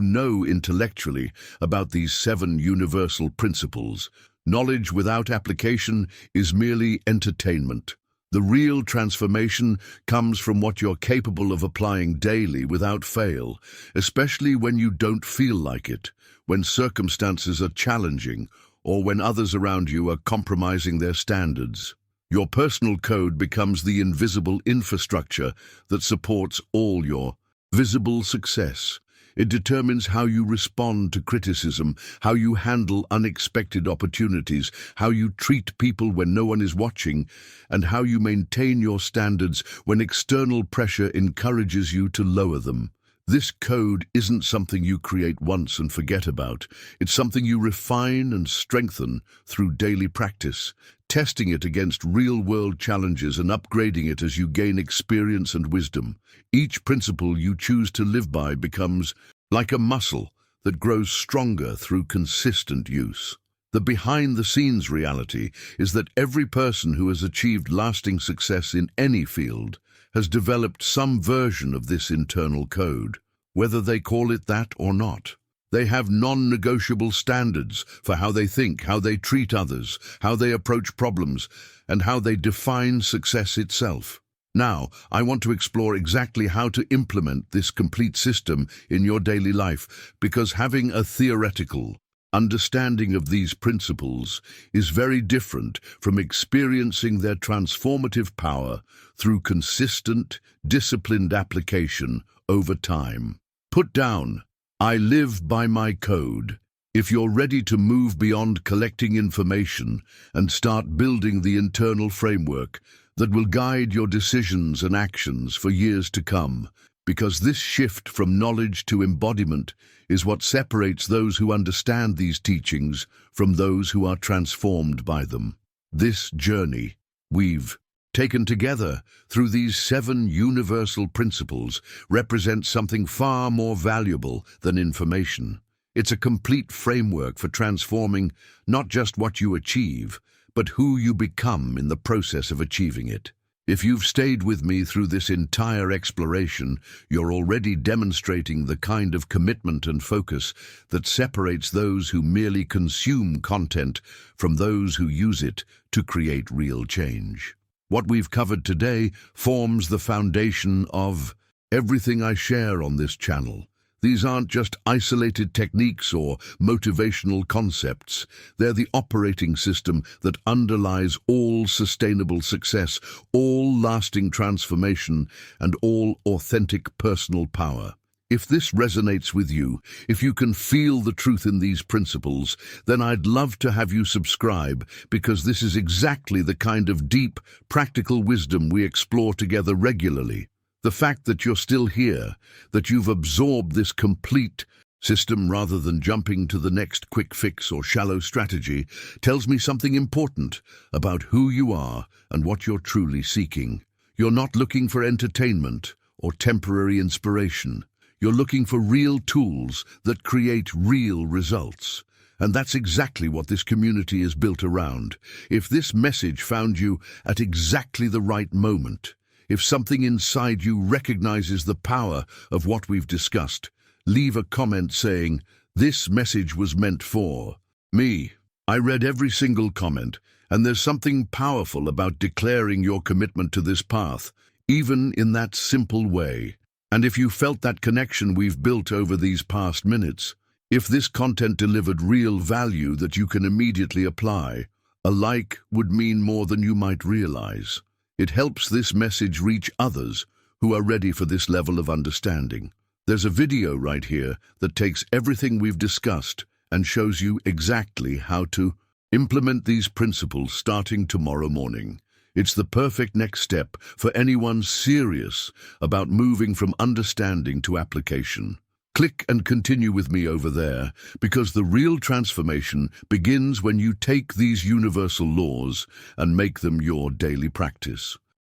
know intellectually about these 7 universal principles. Knowledge without application is merely entertainment. The real transformation comes from what you're capable of applying daily without fail, especially when you don't feel like it, when circumstances are challenging, or when others around you are compromising their standards. Your personal code becomes the invisible infrastructure that supports all your visible success. It determines how you respond to criticism, how you handle unexpected opportunities, how you treat people when no one is watching, and how you maintain your standards when external pressure encourages you to lower them. This code isn't something you create once and forget about. It's something you refine and strengthen through daily practice, testing it against real-world challenges and upgrading it as you gain experience and wisdom. Each principle you choose to live by becomes like a muscle that grows stronger through consistent use. The behind-the-scenes reality is that every person who has achieved lasting success in any field has developed some version of this internal code, whether they call it that or not. They have non-negotiable standards for how they think, how they treat others, how they approach problems, and how they define success itself. Now, I want to explore exactly how to implement this complete system in your daily life, because having a theoretical understanding of these principles is very different from experiencing their transformative power through consistent, disciplined application over time. Put down, I live by my code. If you're ready to move beyond collecting information and start building the internal framework that will guide your decisions and actions for years to come, because this shift from knowledge to embodiment is what separates those who understand these teachings from those who are transformed by them. This journey we've taken together through these 7 universal principles represents something far more valuable than information. It's a complete framework for transforming not just what you achieve, but who you become in the process of achieving it. If you've stayed with me through this entire exploration, you're already demonstrating the kind of commitment and focus that separates those who merely consume content from those who use it to create real change. What we've covered today forms the foundation of everything I share on this channel. These aren't just isolated techniques or motivational concepts. They're the operating system that underlies all sustainable success, all lasting transformation, and all authentic personal power. If this resonates with you, if you can feel the truth in these principles, then I'd love to have you subscribe, because this is exactly the kind of deep, practical wisdom we explore together regularly. The fact that you're still here, that you've absorbed this complete system rather than jumping to the next quick fix or shallow strategy, tells me something important about who you are and what you're truly seeking. You're not looking for entertainment or temporary inspiration. You're looking for real tools that create real results. And that's exactly what this community is built around. If this message found you at exactly the right moment, if something inside you recognizes the power of what we've discussed, leave a comment saying, "This message was meant for me." I read every single comment, and there's something powerful about declaring your commitment to this path, even in that simple way. And if you felt that connection we've built over these past minutes, if this content delivered real value that you can immediately apply, a like would mean more than you might realize. It helps this message reach others who are ready for this level of understanding. There's a video right here that takes everything we've discussed and shows you exactly how to implement these principles starting tomorrow morning. It's the perfect next step for anyone serious about moving from understanding to application. Click and continue with me over there, because the real transformation begins when you take these universal laws and make them your daily practice.